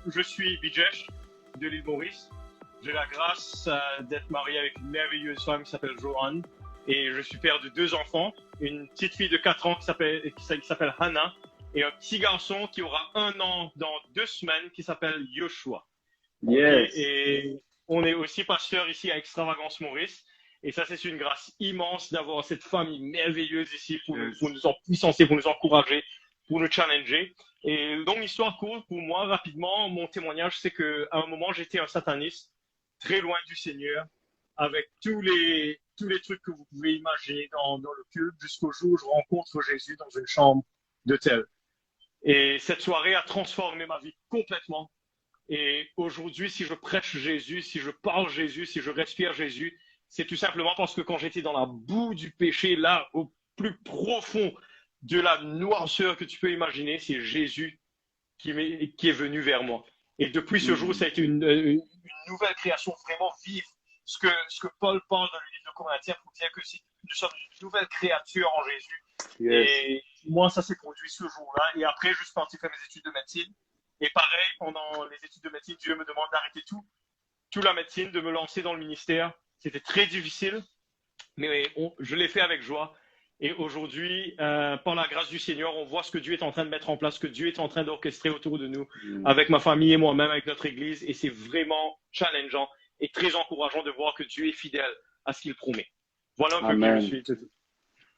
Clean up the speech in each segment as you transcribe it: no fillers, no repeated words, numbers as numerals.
je suis Bijesh de l'île Maurice. J'ai la grâce d'être marié avec une merveilleuse femme qui s'appelle Joanne. Et je suis père de deux enfants, une petite fille de 4 ans qui s'appelle Hannah et un petit garçon qui aura 1 an dans 2 semaines qui s'appelle Yoshua. Ok, Yes. et on est aussi pasteur ici à Extravagance Maurice. Et ça, c'est une grâce immense d'avoir cette famille merveilleuse ici pour nous en puissancer, pour nous encourager, pour nous challenger. Et donc, l'histoire courte, pour moi, rapidement, mon témoignage, c'est qu'à un moment, j'étais un sataniste, très loin du Seigneur, avec tous les trucs que vous pouvez imaginer dans le culte, jusqu'au jour où je rencontre Jésus dans une chambre d'hôtel. Et cette soirée a transformé ma vie complètement. Et aujourd'hui, si je prêche Jésus, si je parle Jésus, si je respire Jésus, c'est tout simplement parce que quand j'étais dans la boue du péché, là, au plus profond de la noirceur que tu peux imaginer, c'est Jésus qui est venu vers moi. Et depuis ce jour, ça a été une nouvelle création vraiment vive. Ce que Paul parle dans le livre de Corinthiens pour dire que nous sommes une nouvelle créature en Jésus. Yes. Et moi, ça s'est produit ce jour-là. Et après, je suis parti faire mes études de médecine. Et pareil, pendant les études de médecine, Dieu me demande d'arrêter toute la médecine, de me lancer dans le ministère. C'était très difficile, mais je l'ai fait avec joie. Et aujourd'hui, par la grâce du Seigneur, on voit ce que Dieu est en train de mettre en place, ce que Dieu est en train d'orchestrer autour de nous, avec ma famille et moi-même, avec notre Église. Et c'est vraiment challengeant et très encourageant de voir que Dieu est fidèle à ce qu'il promet. Voilà un peu qui je Amen. suis.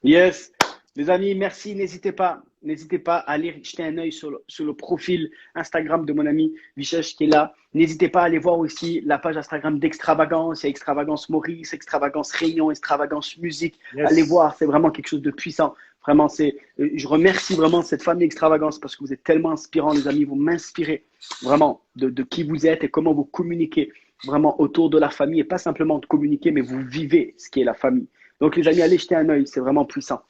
Yes. Les amis, merci. N'hésitez pas à aller jeter un œil sur le profil Instagram de mon ami Vichesh qui est là. N'hésitez pas à aller voir aussi la page Instagram d'Extravagance. Il y a Extravagance Maurice, Extravagance Réunion, Extravagance Musique. Yes. Allez voir, c'est vraiment quelque chose de puissant. Vraiment, je remercie vraiment cette famille Extravagance parce que vous êtes tellement inspirants, les amis. Vous m'inspirez vraiment de qui vous êtes et comment vous communiquez vraiment autour de la famille et pas simplement de communiquer, mais vous vivez ce qui est la famille. Donc, les amis, allez jeter un œil, c'est vraiment puissant.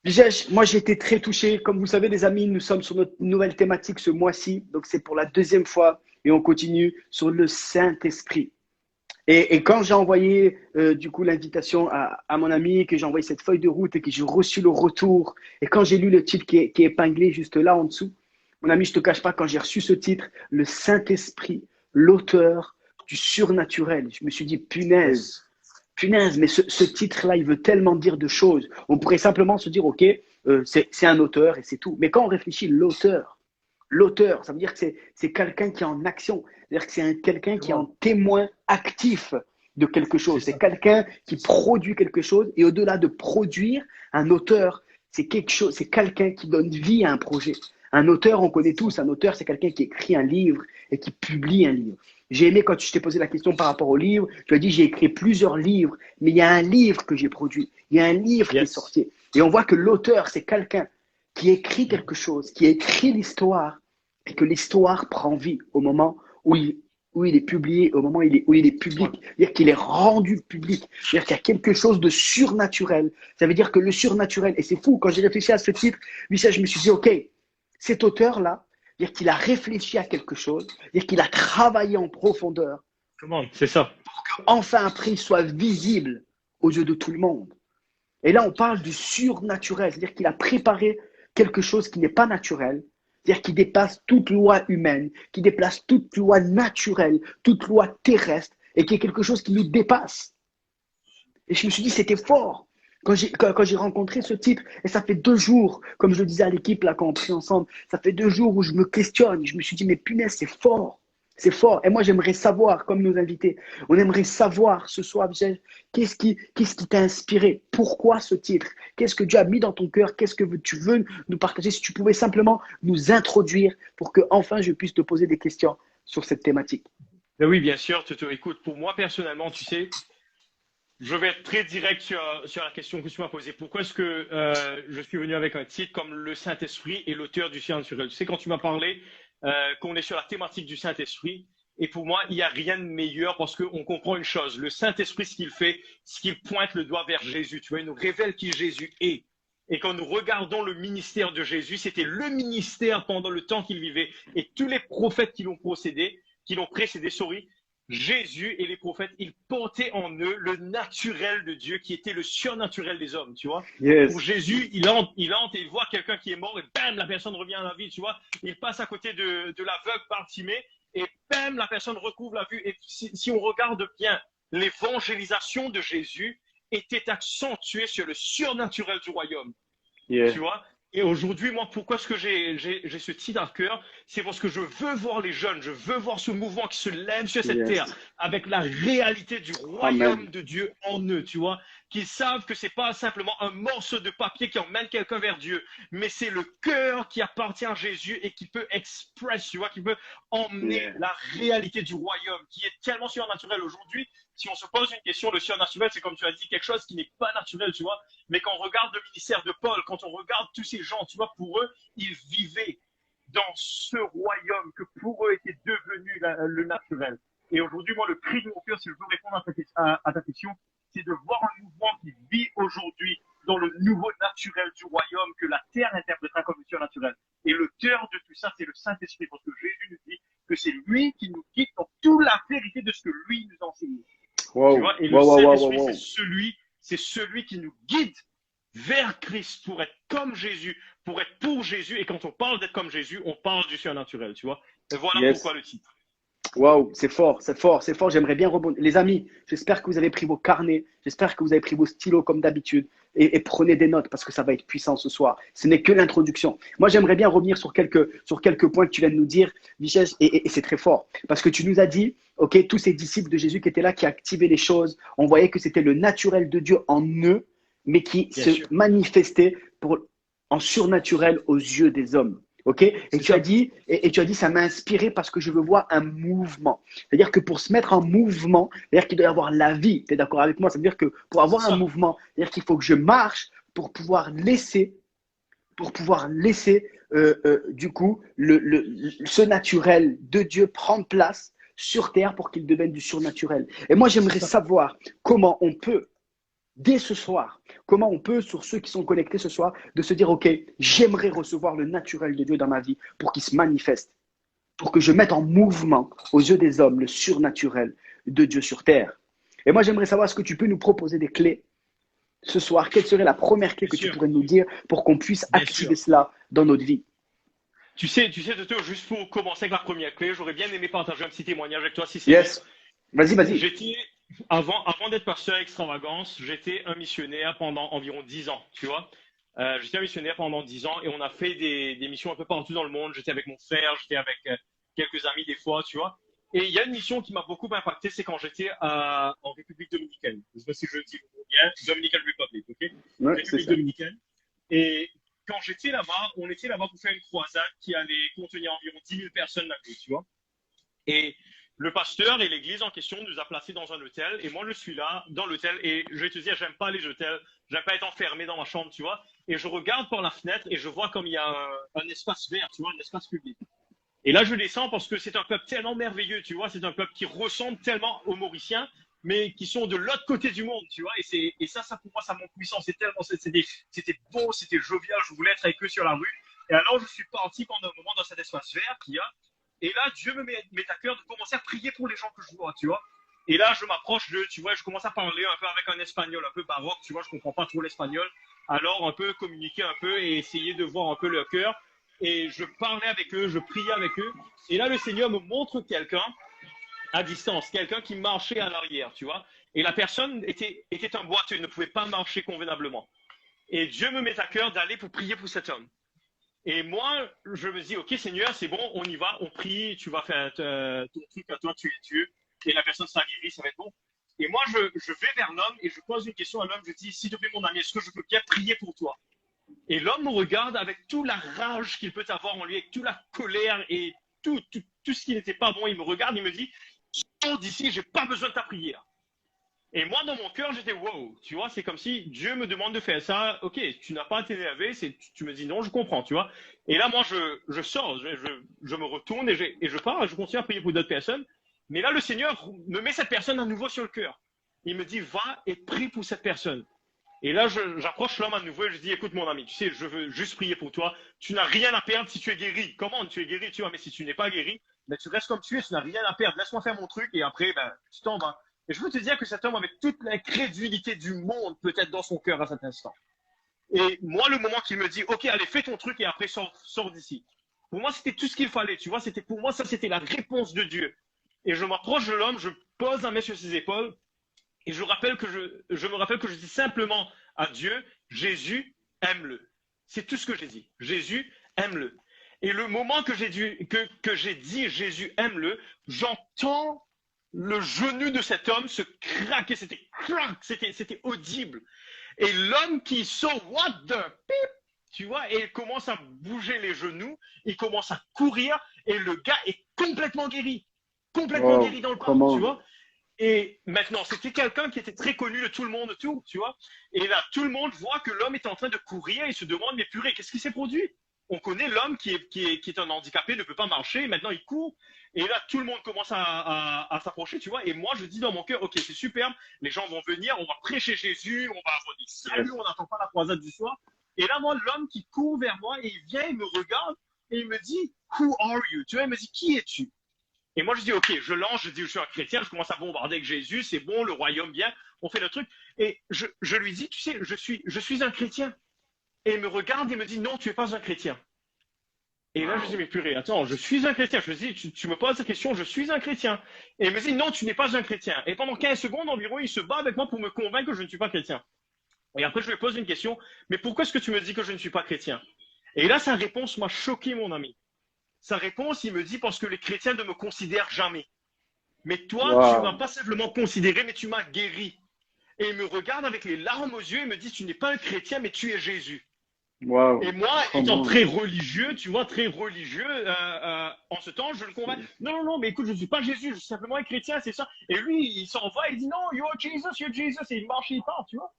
Bijesh, moi j'ai été très touché. Comme vous savez, les amis, nous sommes sur notre nouvelle thématique ce mois-ci. Donc, c'est pour la deuxième fois et on continue sur le Saint-Esprit. Et quand j'ai envoyé du coup l'invitation à mon ami, que j'ai envoyé cette feuille de route et que j'ai reçu le retour, et quand j'ai lu le titre qui est épinglé juste là en dessous, mon ami, je te cache pas, quand j'ai reçu ce titre, le Saint-Esprit, l'auteur du surnaturel, je me suis dit, Yes. punaise, mais ce titre-là, il veut tellement dire de choses. On pourrait simplement se dire, OK, c'est un auteur et c'est tout. Mais quand on réfléchit, l'auteur, ça veut dire que c'est quelqu'un qui est en action. C'est-à-dire que c'est quelqu'un qui est en témoin actif de quelque C'est chose. C'est ça. quelqu'un qui produit quelque chose. Et au-delà de produire, un auteur, c'est quelque chose, c'est quelqu'un qui donne vie à un projet. Un auteur, on connaît tous, un auteur, c'est quelqu'un qui écrit un livre et qui publie un livre. J'ai aimé quand je t'ai posé la question par rapport au livre, tu as dit j'ai écrit plusieurs livres, mais il y a un livre que j'ai produit, il y a un livre qui est Yes. sorti. Et on voit que l'auteur, c'est quelqu'un qui écrit quelque chose, qui écrit l'histoire, et que l'histoire prend vie au moment où il est publié, au moment où il est public, c'est-à-dire qu'il est rendu public, c'est-à-dire qu'il y a quelque chose de surnaturel. Ça veut dire que le surnaturel, et c'est fou, quand j'ai réfléchi à ce titre, je me suis dit, ok, cet auteur-là, c'est-à-dire qu'il a réfléchi à quelque chose, c'est-à-dire qu'il a travaillé en profondeur, Comment? C'est ça. enfin après il soit visible aux yeux de tout le monde. Et là, on parle du surnaturel, c'est-à-dire qu'il a préparé quelque chose qui n'est pas naturel, c'est-à-dire qui dépasse toute loi humaine, qui dépasse toute loi naturelle, toute loi terrestre, et qui est quelque chose qui nous dépasse. Et je me suis dit, c'était fort. Quand j'ai rencontré ce titre, et ça fait 2 jours, comme je le disais à l'équipe, là, quand on prie ensemble, ça fait 2 jours où je me questionne. Je me suis dit, mais punaise, c'est fort. C'est fort. Et moi, j'aimerais savoir, comme nos invités, on aimerait savoir ce soir, qu'est-ce qui t'a inspiré? Pourquoi ce titre? Qu'est-ce que Dieu a mis dans ton cœur? Qu'est-ce que tu veux nous partager? Si tu pouvais simplement nous introduire pour que enfin je puisse te poser des questions sur cette thématique. Ben oui, bien sûr, Toto. Écoute, pour moi personnellement, tu sais, je vais être très direct sur la question que tu m'as posée. Pourquoi est-ce que je suis venu avec un titre comme Le Saint-Esprit et l'auteur du surnaturel? Tu sais, quand tu m'as parlé qu'on est sur la thématique du Saint-Esprit, et pour moi, il n'y a rien de meilleur parce qu'on comprend une chose. Le Saint-Esprit, ce qu'il fait, c'est qu'il pointe le doigt vers Jésus. Tu vois, il nous révèle qui Jésus est. Et quand nous regardons le ministère de Jésus, c'était le ministère pendant le temps qu'il vivait. Et tous les prophètes qui l'ont précédé, sorry, Jésus et les prophètes, ils portaient en eux le naturel de Dieu qui était le surnaturel des hommes, tu vois. Pour Yes. Jésus, il entre et il voit quelqu'un qui est mort et bam, la personne revient à la vie, tu vois. Il passe à côté de l'aveugle Bartimée et bam, la personne recouvre la vue. Et si on regarde bien, l'évangélisation de Jésus était accentuée sur le surnaturel du royaume. Yeah. Tu vois? Et aujourd'hui, moi, pourquoi est-ce que j'ai ce titre à cœur? C'est parce que je veux voir les jeunes, je veux voir ce mouvement qui se lève sur cette terre Yes. avec la réalité du Amen. royaume de Dieu en eux, tu vois? Qu'ils savent que c'est pas simplement un morceau de papier qui emmène quelqu'un vers Dieu, mais c'est le cœur qui appartient à Jésus et qui peut express, tu vois, qui peut emmener Yeah. la réalité du royaume qui est tellement surnaturel aujourd'hui. Si on se pose une question, le surnaturel, c'est comme tu as dit, quelque chose qui n'est pas naturel, tu vois. Mais quand on regarde le ministère de Paul, quand on regarde tous ces gens, tu vois, pour eux, ils vivaient dans ce royaume que pour eux était devenu le naturel. Et aujourd'hui, moi, le cri de mon cœur, si je veux répondre à ta question, c'est de voir un mouvement qui vit aujourd'hui dans le nouveau naturel du royaume que la terre interprétera comme le surnaturel. Et le cœur de tout ça, c'est le Saint-Esprit, parce que Jésus nous dit que c'est lui qui nous guide dans toute la vérité de ce que lui nous enseigne. Tu Wow. vois, et le Wow, wow, wow, wow, Saint-Esprit, wow. c'est celui qui nous guide vers Christ pour être comme Jésus, pour être pour Jésus. Et quand on parle d'être comme Jésus, on parle du surnaturel, tu vois. Et voilà Yes. pourquoi le titre. Waouh, c'est fort, c'est fort, c'est fort. J'aimerais bien rebondir. Les amis, j'espère que vous avez pris vos carnets, j'espère que vous avez pris vos stylos comme d'habitude et prenez des notes parce que ça va être puissant ce soir. Ce n'est que l'introduction. Moi, j'aimerais bien revenir sur quelques points que tu viens de nous dire, Michel, et c'est très fort parce que tu nous as dit, ok, tous ces disciples de Jésus qui étaient là, qui activaient les choses, on voyait que c'était le naturel de Dieu en eux, mais qui Bien se sûr. manifestait en surnaturel aux yeux des hommes. Ok? Et tu as dit, ça m'a inspiré parce que je veux voir un mouvement. C'est-à-dire que pour se mettre en mouvement, c'est-à-dire qu'il doit y avoir la vie. Tu es d'accord avec moi? Ça veut dire que pour avoir un mouvement, c'est-à-dire qu'il faut que je marche pour pouvoir laisser, du coup, ce naturel de Dieu prendre place sur terre pour qu'il devienne du surnaturel. Et moi, j'aimerais savoir comment on peut dès ce soir, comment on peut, sur ceux qui sont connectés ce soir, de se dire, OK, j'aimerais recevoir le naturel de Dieu dans ma vie pour qu'il se manifeste, pour que je mette en mouvement aux yeux des hommes le surnaturel de Dieu sur terre. Et moi, j'aimerais savoir, est-ce que tu peux nous proposer des clés ce soir? Quelle serait la première clé que tu pourrais nous dire pour qu'on puisse activer cela dans notre vie? Tu sais, Toto, juste pour commencer avec la première clé, j'aurais bien aimé partager un petit témoignage avec toi si c'est Yes. bon. Vas-y. J'étais, avant d'être pasteur à Extravagance, j'étais un missionnaire pendant environ 10 ans, tu vois. J'étais un missionnaire pendant 10 ans et on a fait des missions un peu partout dans le monde. J'étais avec mon frère, j'étais avec quelques amis des fois, tu vois. Et il y a une mission qui m'a beaucoup impacté, c'est quand j'étais en République dominicaine. Je sais pas si je le dis bien, Dominican Republic, ok? Ouais, République dominicaine. Et quand j'étais là-bas, on était là-bas pour faire une croisade qui allait contenir environ 10 000 personnes là-bas, tu vois. Et le pasteur et l'église en question nous a placés dans un hôtel. Et moi, je suis là, dans l'hôtel. Et je vais te dire, j'aime pas les hôtels. J'aime pas être enfermé dans ma chambre, tu vois. Et je regarde par la fenêtre et je vois comme il y a un espace vert, tu vois, un espace public. Et là, je descends parce que c'est un peuple tellement merveilleux, tu vois. C'est un peuple qui ressemble tellement aux Mauriciens, mais qui sont de l'autre côté du monde, tu vois. Et ça, pour moi, ça montre puissance. C'était beau, c'était jovial. Je voulais être avec eux sur la rue. Et alors, je suis parti pendant un moment dans cet espace vert qu'il y a. Et là, Dieu me met à cœur de commencer à prier pour les gens que je vois, tu vois. Et là, je m'approche d'eux, tu vois, je commence à parler un peu avec un espagnol un peu baroque, tu vois, je comprends pas trop l'espagnol. Alors, un peu communiquer un peu et essayer de voir un peu leur cœur. Et je parlais avec eux, je priais avec eux. Et là, le Seigneur me montre quelqu'un à distance, quelqu'un qui marchait à l'arrière, tu vois. Et la personne était un boiteux, ne pouvait pas marcher convenablement. Et Dieu me met à cœur d'aller pour prier pour cet homme. Et moi, je me dis, OK, Seigneur, c'est bon, on y va, on prie, tu vas faire ton truc à toi, tu es Dieu, et la personne sera guérie, ça va être bon. Et moi, je vais vers l'homme et je pose une question à l'homme, je dis, s'il te plaît, mon ami, est-ce que je peux bien prier pour toi? Et l'homme me regarde avec toute la rage qu'il peut avoir en lui, avec toute la colère et tout ce qui n'était pas bon. Il me regarde, il me dit, sors d'ici, j'ai pas besoin de ta prière. Et moi, dans mon cœur, j'étais wow, tu vois, c'est comme si Dieu me demande de faire ça. Ok, tu n'as pas à t'énerver, tu me dis non, je comprends, tu vois. Et là, moi, je sors, je me retourne et je pars, je continue à prier pour d'autres personnes. Mais là, le Seigneur me met cette personne à nouveau sur le cœur. Il me dit, va et prie pour cette personne. Et là, j'approche l'homme à nouveau et je dis, écoute mon ami, tu sais, je veux juste prier pour toi. Tu n'as rien à perdre si tu es guéri. Comment tu es guéri, tu vois, mais si tu n'es pas guéri, ben, tu restes comme tu es, tu n'as rien à perdre. Laisse-moi faire mon truc et après, ben, tu t'en vas. Et je veux te dire que cet homme avait toute l'incrédulité du monde peut-être dans son cœur à cet instant. Et moi, le moment qu'il me dit, OK, allez, fais ton truc et après, sors d'ici. Pour moi, c'était tout ce qu'il fallait, tu vois. C'était pour moi, ça, c'était la réponse de Dieu. Et je m'approche de l'homme, je pose la main sur ses épaules et je me rappelle que je dis simplement à Dieu, Jésus, aime-le. C'est tout ce que j'ai dit. Jésus, aime-le. Et le moment que j'ai dit Jésus, aime-le, j'entends le genou de cet homme se craquer. C'était audible. Et l'homme qui sort, what the pip, tu vois, et il commence à bouger les genoux, il commence à courir, et le gars est complètement guéri. Complètement guéri dans le pas, tu vois. Et maintenant, c'était quelqu'un qui était très connu de tout le monde autour, tu vois. Et là, tout le monde voit que l'homme est en train de courir et se demande, mais purée, qu'est-ce qui s'est produit? On connaît l'homme qui est un handicapé, ne peut pas marcher, maintenant il court. Et là, tout le monde commence à s'approcher, tu vois. Et moi, je dis dans mon cœur, OK, c'est superbe, les gens vont venir, on va prêcher Jésus, on va avoir des saluts, on n'attend pas la croisade du soir. Et là, moi, l'homme qui court vers moi, et il vient, il me regarde, et il me dit, Who are you? Tu vois, il me dit, qui es-tu? Et moi, je dis, OK, je lance, je dis, je suis un chrétien, je commence à bombarder avec Jésus, c'est bon, le royaume vient, on fait le truc. Et je lui dis, tu sais, je suis un chrétien. Et il me regarde et me dit, non, tu n'es pas un chrétien. Et là, je dis, mais purée, attends, je suis un chrétien. Je lui dis, tu me poses la question, je suis un chrétien. Et il me dit, non, tu n'es pas un chrétien. Et pendant 15 secondes environ, il se bat avec moi pour me convaincre que je ne suis pas chrétien. Et après, je lui pose une question, mais pourquoi est-ce que tu me dis que je ne suis pas chrétien? Et là, sa réponse m'a choqué, mon ami. Sa réponse, il me dit, parce que les chrétiens ne me considèrent jamais. Mais toi, tu ne m'as pas simplement considéré, mais tu m'as guéri. Et il me regarde avec les larmes aux yeux et me dit, tu n'es pas un chrétien, mais tu es Jésus. Wow. Et moi, étant très religieux, tu vois, très religieux, en ce temps, je le convainc. Non, mais écoute, je ne suis pas Jésus, je suis simplement un chrétien, c'est ça. Et lui, il s'en va, il dit, non, you're Jesus, et il marche, il part, tu vois.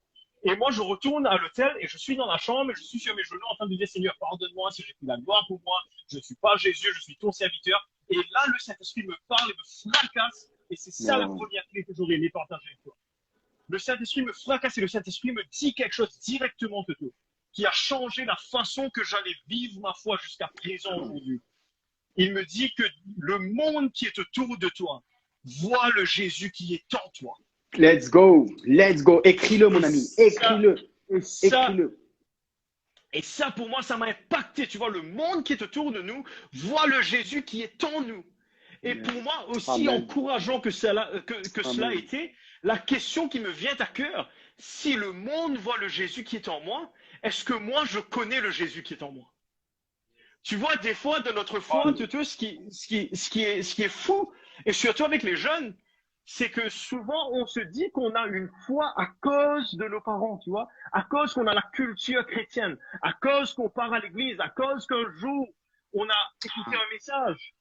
Et moi, je retourne à l'hôtel et je suis dans la chambre et je suis sur mes genoux en train de dire, Seigneur, pardonne-moi si j'ai pris la gloire pour moi, je ne suis pas Jésus, je suis ton serviteur. Et là, le Saint-Esprit me parle et me fracasse. Et c'est ça la première clé que j'aurais aimé partager avec toi. Le Saint-Esprit me fracasse et le Saint-Esprit me dit quelque chose directement, Toto, qui a changé la façon que j'allais vivre ma foi jusqu'à présent aujourd'hui. Il me dit que le monde qui est autour de toi voit le Jésus qui est en toi. Let's go. Écris-le, mon ami. Écris-le. Écris-le. Et ça, pour moi, ça m'a impacté. Tu vois, le monde qui est autour de nous voit le Jésus qui est en nous. Et pour moi, aussi encourageant que cela était, la question qui me vient à cœur, si le monde voit le Jésus qui est en moi, est-ce que moi, je connais le Jésus qui est en moi? Tu vois, des fois, de notre foi, ce qui est fou, et surtout avec les jeunes, c'est que souvent, on se dit qu'on a une foi à cause de nos parents, tu vois, à cause qu'on a la culture chrétienne, à cause qu'on part à l'église, à cause qu'un jour, on a écouté un message.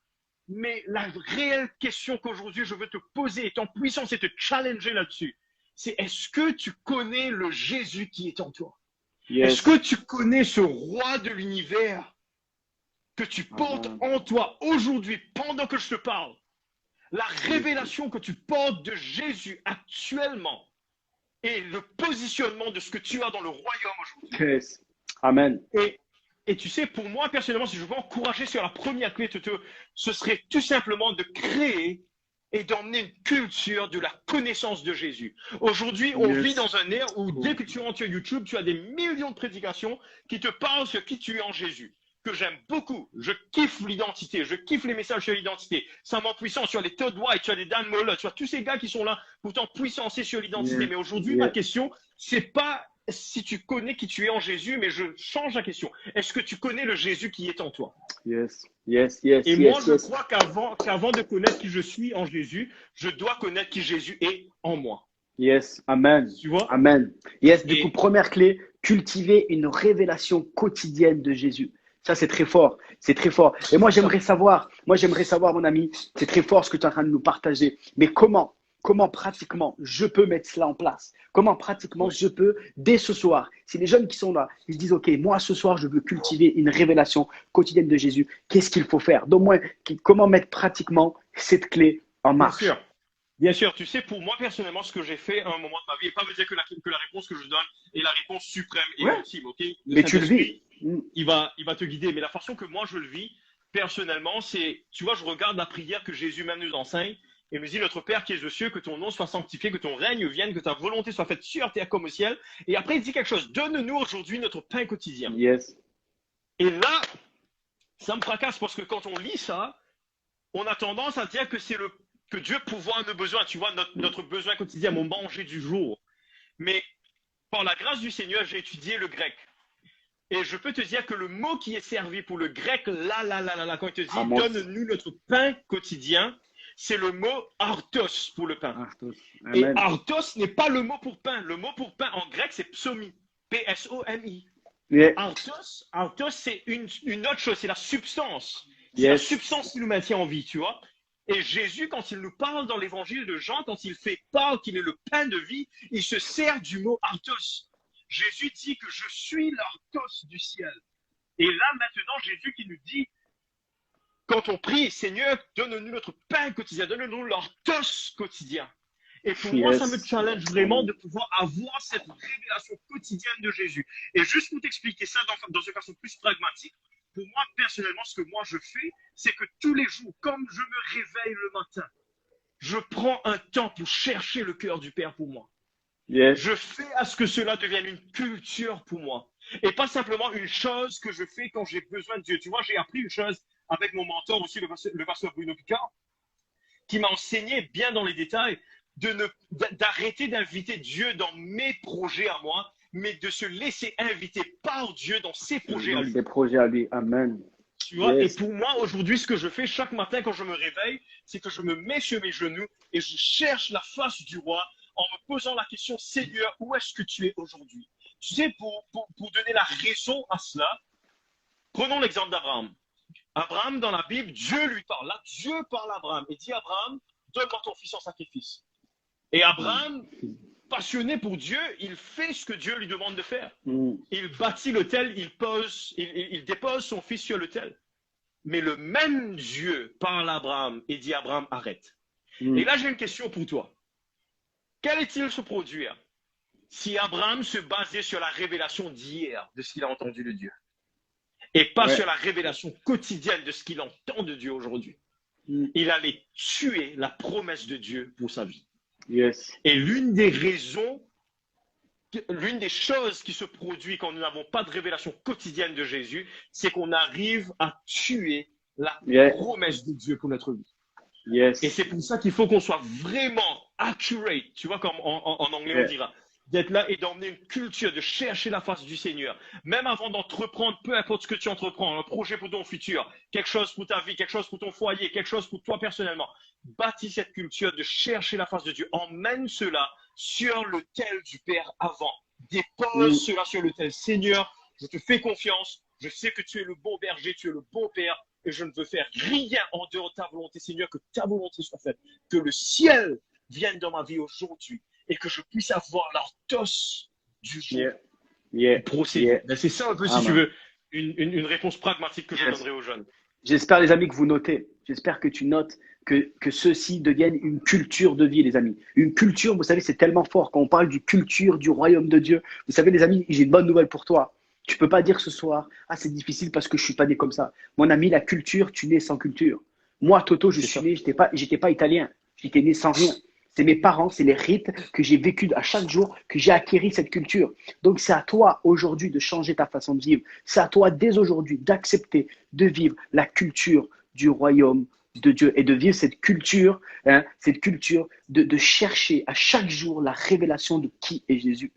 Mais la réelle question qu'aujourd'hui je veux te poser, est en puissance et te challenger là-dessus, c'est est-ce que tu connais le Jésus qui est en toi? Est-ce que tu connais ce roi de l'univers que tu portes en toi aujourd'hui, pendant que je te parle? La révélation que tu portes de Jésus actuellement et le positionnement de ce que tu as dans le royaume aujourd'hui. Yes. Amen. Et tu sais, pour moi, personnellement, si je veux encourager sur la première clé, ce serait tout simplement de créer et d'emmener une culture de la connaissance de Jésus. Aujourd'hui, on vit dans un ère où dès que tu rentres sur YouTube, tu as des millions de prédications qui te parlent sur qui tu es en Jésus, que j'aime beaucoup. Je kiffe l'identité, je kiffe les messages sur l'identité. Ça m'empuissance sur les Todd White, tu as des Dan Mohler, tu as tous ces gars qui sont là pour t'empuissancer sur l'identité. Mais aujourd'hui, ma question, c'est pas si tu connais qui tu es en Jésus, mais je change la question. Est-ce que tu connais le Jésus qui est en toi? Yes. Et moi, je crois qu'avant de connaître qui je suis en Jésus, je dois connaître qui Jésus est en moi. Yes, amen. Tu vois? Amen. Yes, du coup, première clé, cultiver une révélation quotidienne de Jésus. Ça, c'est très fort. C'est très fort. Et moi, j'aimerais savoir, mon ami, c'est très fort ce que tu es en train de nous partager. Mais comment pratiquement je peux mettre cela en place? Comment pratiquement je peux, dès ce soir, si les jeunes qui sont là, ils se disent, OK, moi, ce soir, je veux cultiver une révélation quotidienne de Jésus, qu'est-ce qu'il faut faire? Donc, moi, comment mettre pratiquement cette clé en marche? Bien sûr. Bien sûr, tu sais, pour moi personnellement, ce que j'ai fait à un moment de ma vie, et pas me dire que la réponse que je donne est la réponse suprême et Ouais, ultime, ok? Le mais tu le vis. Saint-Esprit, il va te guider. Mais la façon que moi je le vis, personnellement, c'est, tu vois, je regarde la prière que Jésus même nous enseigne et me dit, notre Père qui es aux cieux, que ton nom soit sanctifié, que ton règne vienne, que ta volonté soit faite sur terre comme au ciel. Et après, il dit quelque chose, donne-nous aujourd'hui notre pain quotidien. Yes. Et là, ça me fracasse parce que quand on lit ça, on a tendance à dire que c'est que Dieu pourvoit nos besoins, tu vois, notre besoin quotidien, mon manger du jour. Mais par la grâce du Seigneur, j'ai étudié le grec. Et je peux te dire que le mot qui est servi pour le grec, quand il te dit Amos. donne-nous notre pain quotidien, c'est le mot artos pour le pain. Artos. Et Amen. artos n'est pas le mot pour pain. Le mot pour pain en grec, c'est psomi. P-S-O-M-I. Yeah. Artos, c'est une autre chose, c'est la substance. C'est la substance qui nous maintient en vie, tu vois. Et Jésus, quand il nous parle dans l'évangile de Jean, quand il fait part qu'il est le pain de vie, il se sert du mot artos. Jésus dit que je suis l'artos du ciel. Et là, maintenant, Jésus qui nous dit, quand on prie, Seigneur, donne-nous notre pain quotidien, donne-nous l'artos quotidien. Et pour moi, ça me challenge vraiment de pouvoir avoir cette révélation quotidienne de Jésus. Et juste pour t'expliquer ça dans une façon plus pragmatique, pour moi, personnellement, ce que moi je fais, c'est que tous les jours, comme je me réveille le matin, je prends un temps pour chercher le cœur du Père pour moi. Yes. Je fais à ce que cela devienne une culture pour moi. Et pas simplement une chose que je fais quand j'ai besoin de Dieu. Tu vois, j'ai appris une chose avec mon mentor aussi, le pasteur Bruno Picard, qui m'a enseigné bien dans les détails d'arrêter d'inviter Dieu dans mes projets à moi, mais de se laisser inviter par Dieu dans ses projets à lui. Ses projets à lui. Amen. Tu vois, et pour moi, aujourd'hui, ce que je fais chaque matin quand je me réveille, c'est que je me mets sur mes genoux et je cherche la face du roi en me posant la question, Seigneur, où est-ce que tu es aujourd'hui? Tu sais, pour donner la raison à cela, prenons l'exemple d'Abraham. Abraham, dans la Bible, Dieu lui parle. Là, Dieu parle à Abraham et dit, Abraham, donne-moi ton fils en sacrifice. Et Abraham, passionné pour Dieu, il fait ce que Dieu lui demande de faire. Il bâtit l'autel, il dépose son fils sur l'autel. Mais le même Dieu parle à Abraham et dit, Abraham, arrête. Et là, j'ai une question pour toi. Qu'allait-il se produire si Abraham se basait sur la révélation d'hier de ce qu'il a entendu de Dieu et pas sur la révélation quotidienne de ce qu'il entend de Dieu aujourd'hui? Il allait tuer la promesse de Dieu pour sa vie. Yes. Et l'une des choses qui se produit quand nous n'avons pas de révélation quotidienne de Jésus, c'est qu'on arrive à tuer la promesse de Dieu pour notre vie. Yes. Et c'est pour ça qu'il faut qu'on soit vraiment accurate, tu vois, comme en anglais on dira, d'être là et d'emmener une culture, de chercher la face du Seigneur. Même avant d'entreprendre, peu importe ce que tu entreprends, un projet pour ton futur, quelque chose pour ta vie, quelque chose pour ton foyer, quelque chose pour toi personnellement, bâtis cette culture de chercher la face de Dieu. Emmène cela sur l'autel du Père avant. Dépose cela sur l'autel. Seigneur, je te fais confiance. Je sais que tu es le bon berger, tu es le bon Père. Et je ne veux faire rien en dehors de ta volonté, Seigneur, que ta volonté soit faite. Que le ciel vienne dans ma vie aujourd'hui et que je puisse avoir l'artos du jour. Procéder. C'est ça un peu, si tu veux, une réponse pragmatique que je donnerai aux jeunes. J'espère, les amis, que vous notez. J'espère que tu notes que ceci devienne une culture de vie, les amis. Une culture, vous savez, c'est tellement fort. Quand on parle du culture, du royaume de Dieu, vous savez, les amis, j'ai une bonne nouvelle pour toi. Tu peux pas dire ce soir, ah, c'est difficile parce que je suis pas né comme ça. Mon ami, la culture, tu nais sans culture. Moi, Toto, je suis né, j'étais pas italien. J'étais né sans rien. C'est mes parents, c'est les rites que j'ai vécu à chaque jour, que j'ai acquis cette culture. Donc, c'est à toi aujourd'hui de changer ta façon de vivre. C'est à toi dès aujourd'hui d'accepter de vivre la culture du royaume de Dieu et de vivre cette culture de chercher à chaque jour la révélation de qui est Jésus.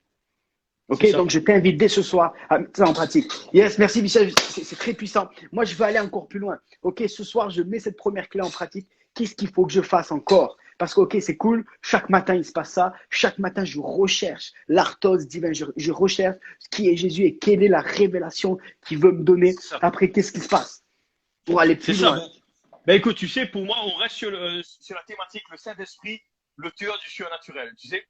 Ok, donc je t'invite dès ce soir à mettre ça en pratique. Yes, merci Michel, c'est très puissant. Moi, je veux aller encore plus loin. Ok, ce soir, je mets cette première clé en pratique. Qu'est-ce qu'il faut que je fasse encore? Parce que, ok, c'est cool. Chaque matin, il se passe ça. Chaque matin, je recherche l'arthos divin. Je recherche qui est Jésus et quelle est la révélation qu'il veut me donner. Après, qu'est-ce qui se passe pour aller plus loin? Ben écoute, tu sais, pour moi, on reste sur la thématique, le Saint-Esprit, l'auteur du surnaturel. Tu sais,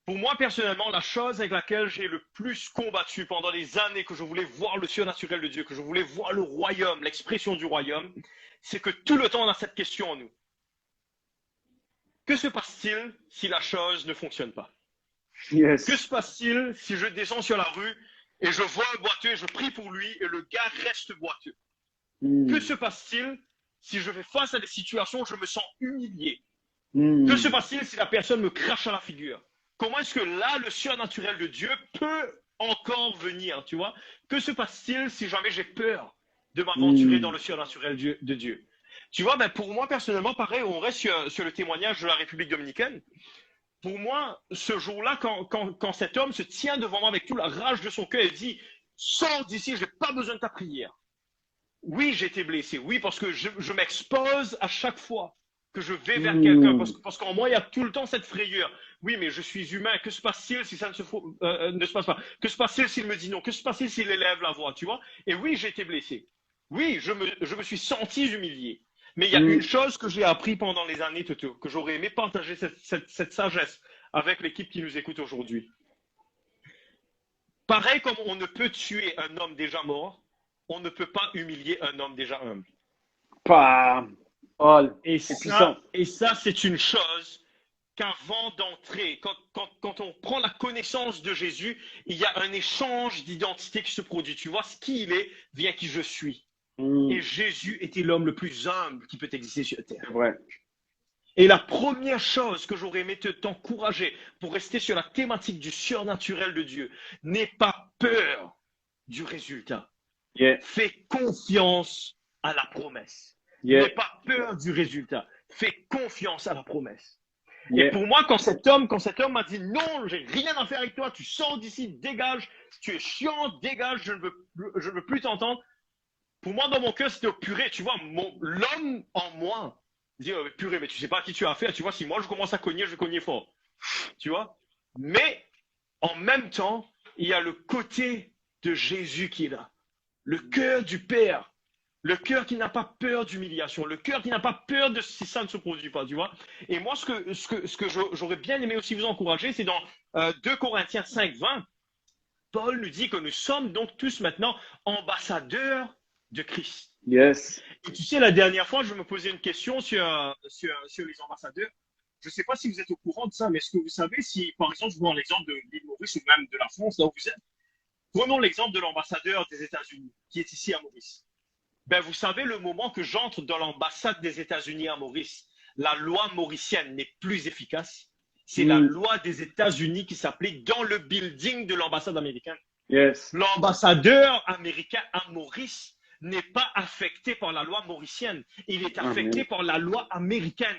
pour moi, personnellement, la chose avec laquelle j'ai le plus combattu pendant des années que je voulais voir le surnaturel de Dieu, que je voulais voir le royaume, l'expression du royaume, c'est que tout le temps, on a cette question en nous. Que se passe-t-il si la chose ne fonctionne pas? Yes. Que se passe-t-il si je descends sur la rue et je vois un boiteux et je prie pour lui et le gars reste boiteux? Que se passe-t-il si je fais face à des situations où je me sens humilié? Que se passe-t-il si la personne me crache à la figure? Comment est-ce que là, le surnaturel de Dieu peut encore venir, tu vois? Que se passe-t-il si jamais j'ai peur de m'aventurer dans le surnaturel de Dieu? Tu vois, ben pour moi, personnellement, pareil, on reste sur le témoignage de la République dominicaine. Pour moi, ce jour-là, quand cet homme se tient devant moi avec toute la rage de son cœur et dit, sors d'ici, je n'ai pas besoin de ta prière. Oui, j'ai été blessé. Oui, parce que je m'expose à chaque fois que je vais vers quelqu'un. Parce qu'en moi, il y a tout le temps cette frayeur. Oui, mais je suis humain. Que se passe-t-il si ça ne se passe pas? Que se passe-t-il s'il me dit non? Que se passe-t-il s'il élève la voix? Tu vois? Et oui, j'ai été blessé. Oui, je me suis senti humilié. Mais il y a une chose que j'ai appris pendant les années, Toto, que j'aurais aimé partager cette sagesse avec l'équipe qui nous écoute aujourd'hui. Pareil comme on ne peut tuer un homme déjà mort, on ne peut pas humilier un homme déjà humble. Pas. Oh, et ça, c'est une chose qu'avant d'entrer, quand on prend la connaissance de Jésus, il y a un échange d'identité qui se produit. Tu vois, ce qui il est vient qui je suis. Et Jésus était l'homme le plus humble qui peut exister sur la terre. Ouais. Et la première chose que j'aurais aimé t'encourager pour rester sur la thématique du surnaturel de Dieu, n'aie pas peur du résultat. Yeah. Fais confiance à la promesse. Yeah. N'aie pas peur du résultat. Fais confiance à la promesse. Yeah. Et pour moi, quand cet homme m'a dit non, j'ai rien à faire avec toi, tu sors d'ici, dégage, tu es chiant, dégage, je ne veux plus t'entendre. Pour moi, dans mon cœur, c'était purée, tu vois, l'homme en moi dit purée, mais tu sais pas à qui tu as affaire, tu vois, si moi je commence à cogner, je vais cogner fort, tu vois. Mais en même temps, il y a le côté de Jésus qui est là, le cœur du Père, le cœur qui n'a pas peur d'humiliation, le cœur qui n'a pas peur de si ça ne se produit pas, tu vois. Et moi, ce que j'aurais bien aimé aussi vous encourager, c'est dans 2 Corinthiens 5, 20, Paul nous dit que nous sommes donc tous maintenant ambassadeurs de Christ. Yes. Et tu sais, la dernière fois, je me posais une question sur les ambassadeurs. Je ne sais pas si vous êtes au courant de ça, mais est-ce que vous savez si, par exemple, je prends l'exemple de l'île Maurice ou même de la France, là où vous êtes, prenons l'exemple de l'ambassadeur des États-Unis qui est ici à Maurice. Ben, vous savez, le moment que j'entre dans l'ambassade des États-Unis à Maurice, la loi mauricienne n'est plus efficace. C'est la loi des États-Unis qui s'applique dans le building de l'ambassade américaine. Yes. L'ambassadeur américain à Maurice n'est pas affecté par la loi mauricienne. Il est affecté par la loi américaine.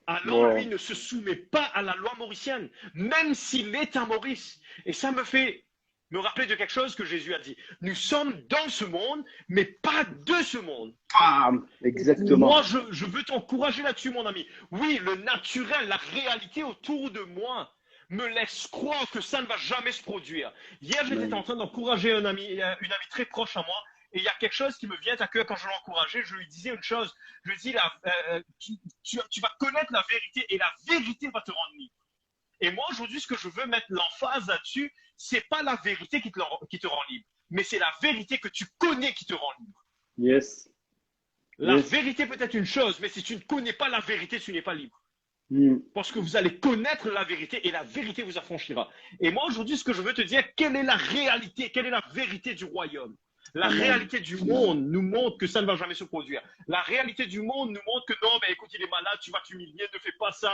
Alors, lui ne se soumet pas à la loi mauricienne, même s'il est à Maurice. Et ça me fait me rappeler de quelque chose que Jésus a dit. Nous sommes dans ce monde, mais pas de ce monde. Exactement. Moi, je veux t'encourager là-dessus, mon ami. Oui, le naturel, la réalité autour de moi me laisse croire que ça ne va jamais se produire. Hier, j'étais en train d'encourager une amie très proche à moi. Et il y a quelque chose qui me vient à cœur quand je l'encourageais. Je lui disais une chose. Je lui dis, tu vas connaître la vérité et la vérité va te rendre libre. Et moi, aujourd'hui, ce que je veux mettre l'emphase là-dessus, c'est pas la vérité qui te rend libre, mais c'est la vérité que tu connais qui te rend libre. Yes. La vérité peut être une chose, mais si tu ne connais pas la vérité, tu n'es pas libre. Parce que vous allez connaître la vérité et la vérité vous affranchira. Et moi, aujourd'hui, ce que je veux te dire, quelle est la réalité, quelle est la vérité du royaume? La réalité du monde nous montre que ça ne va jamais se produire. La réalité du monde nous montre que non, mais écoute, il est malade, tu vas t'humilier, ne fais pas ça,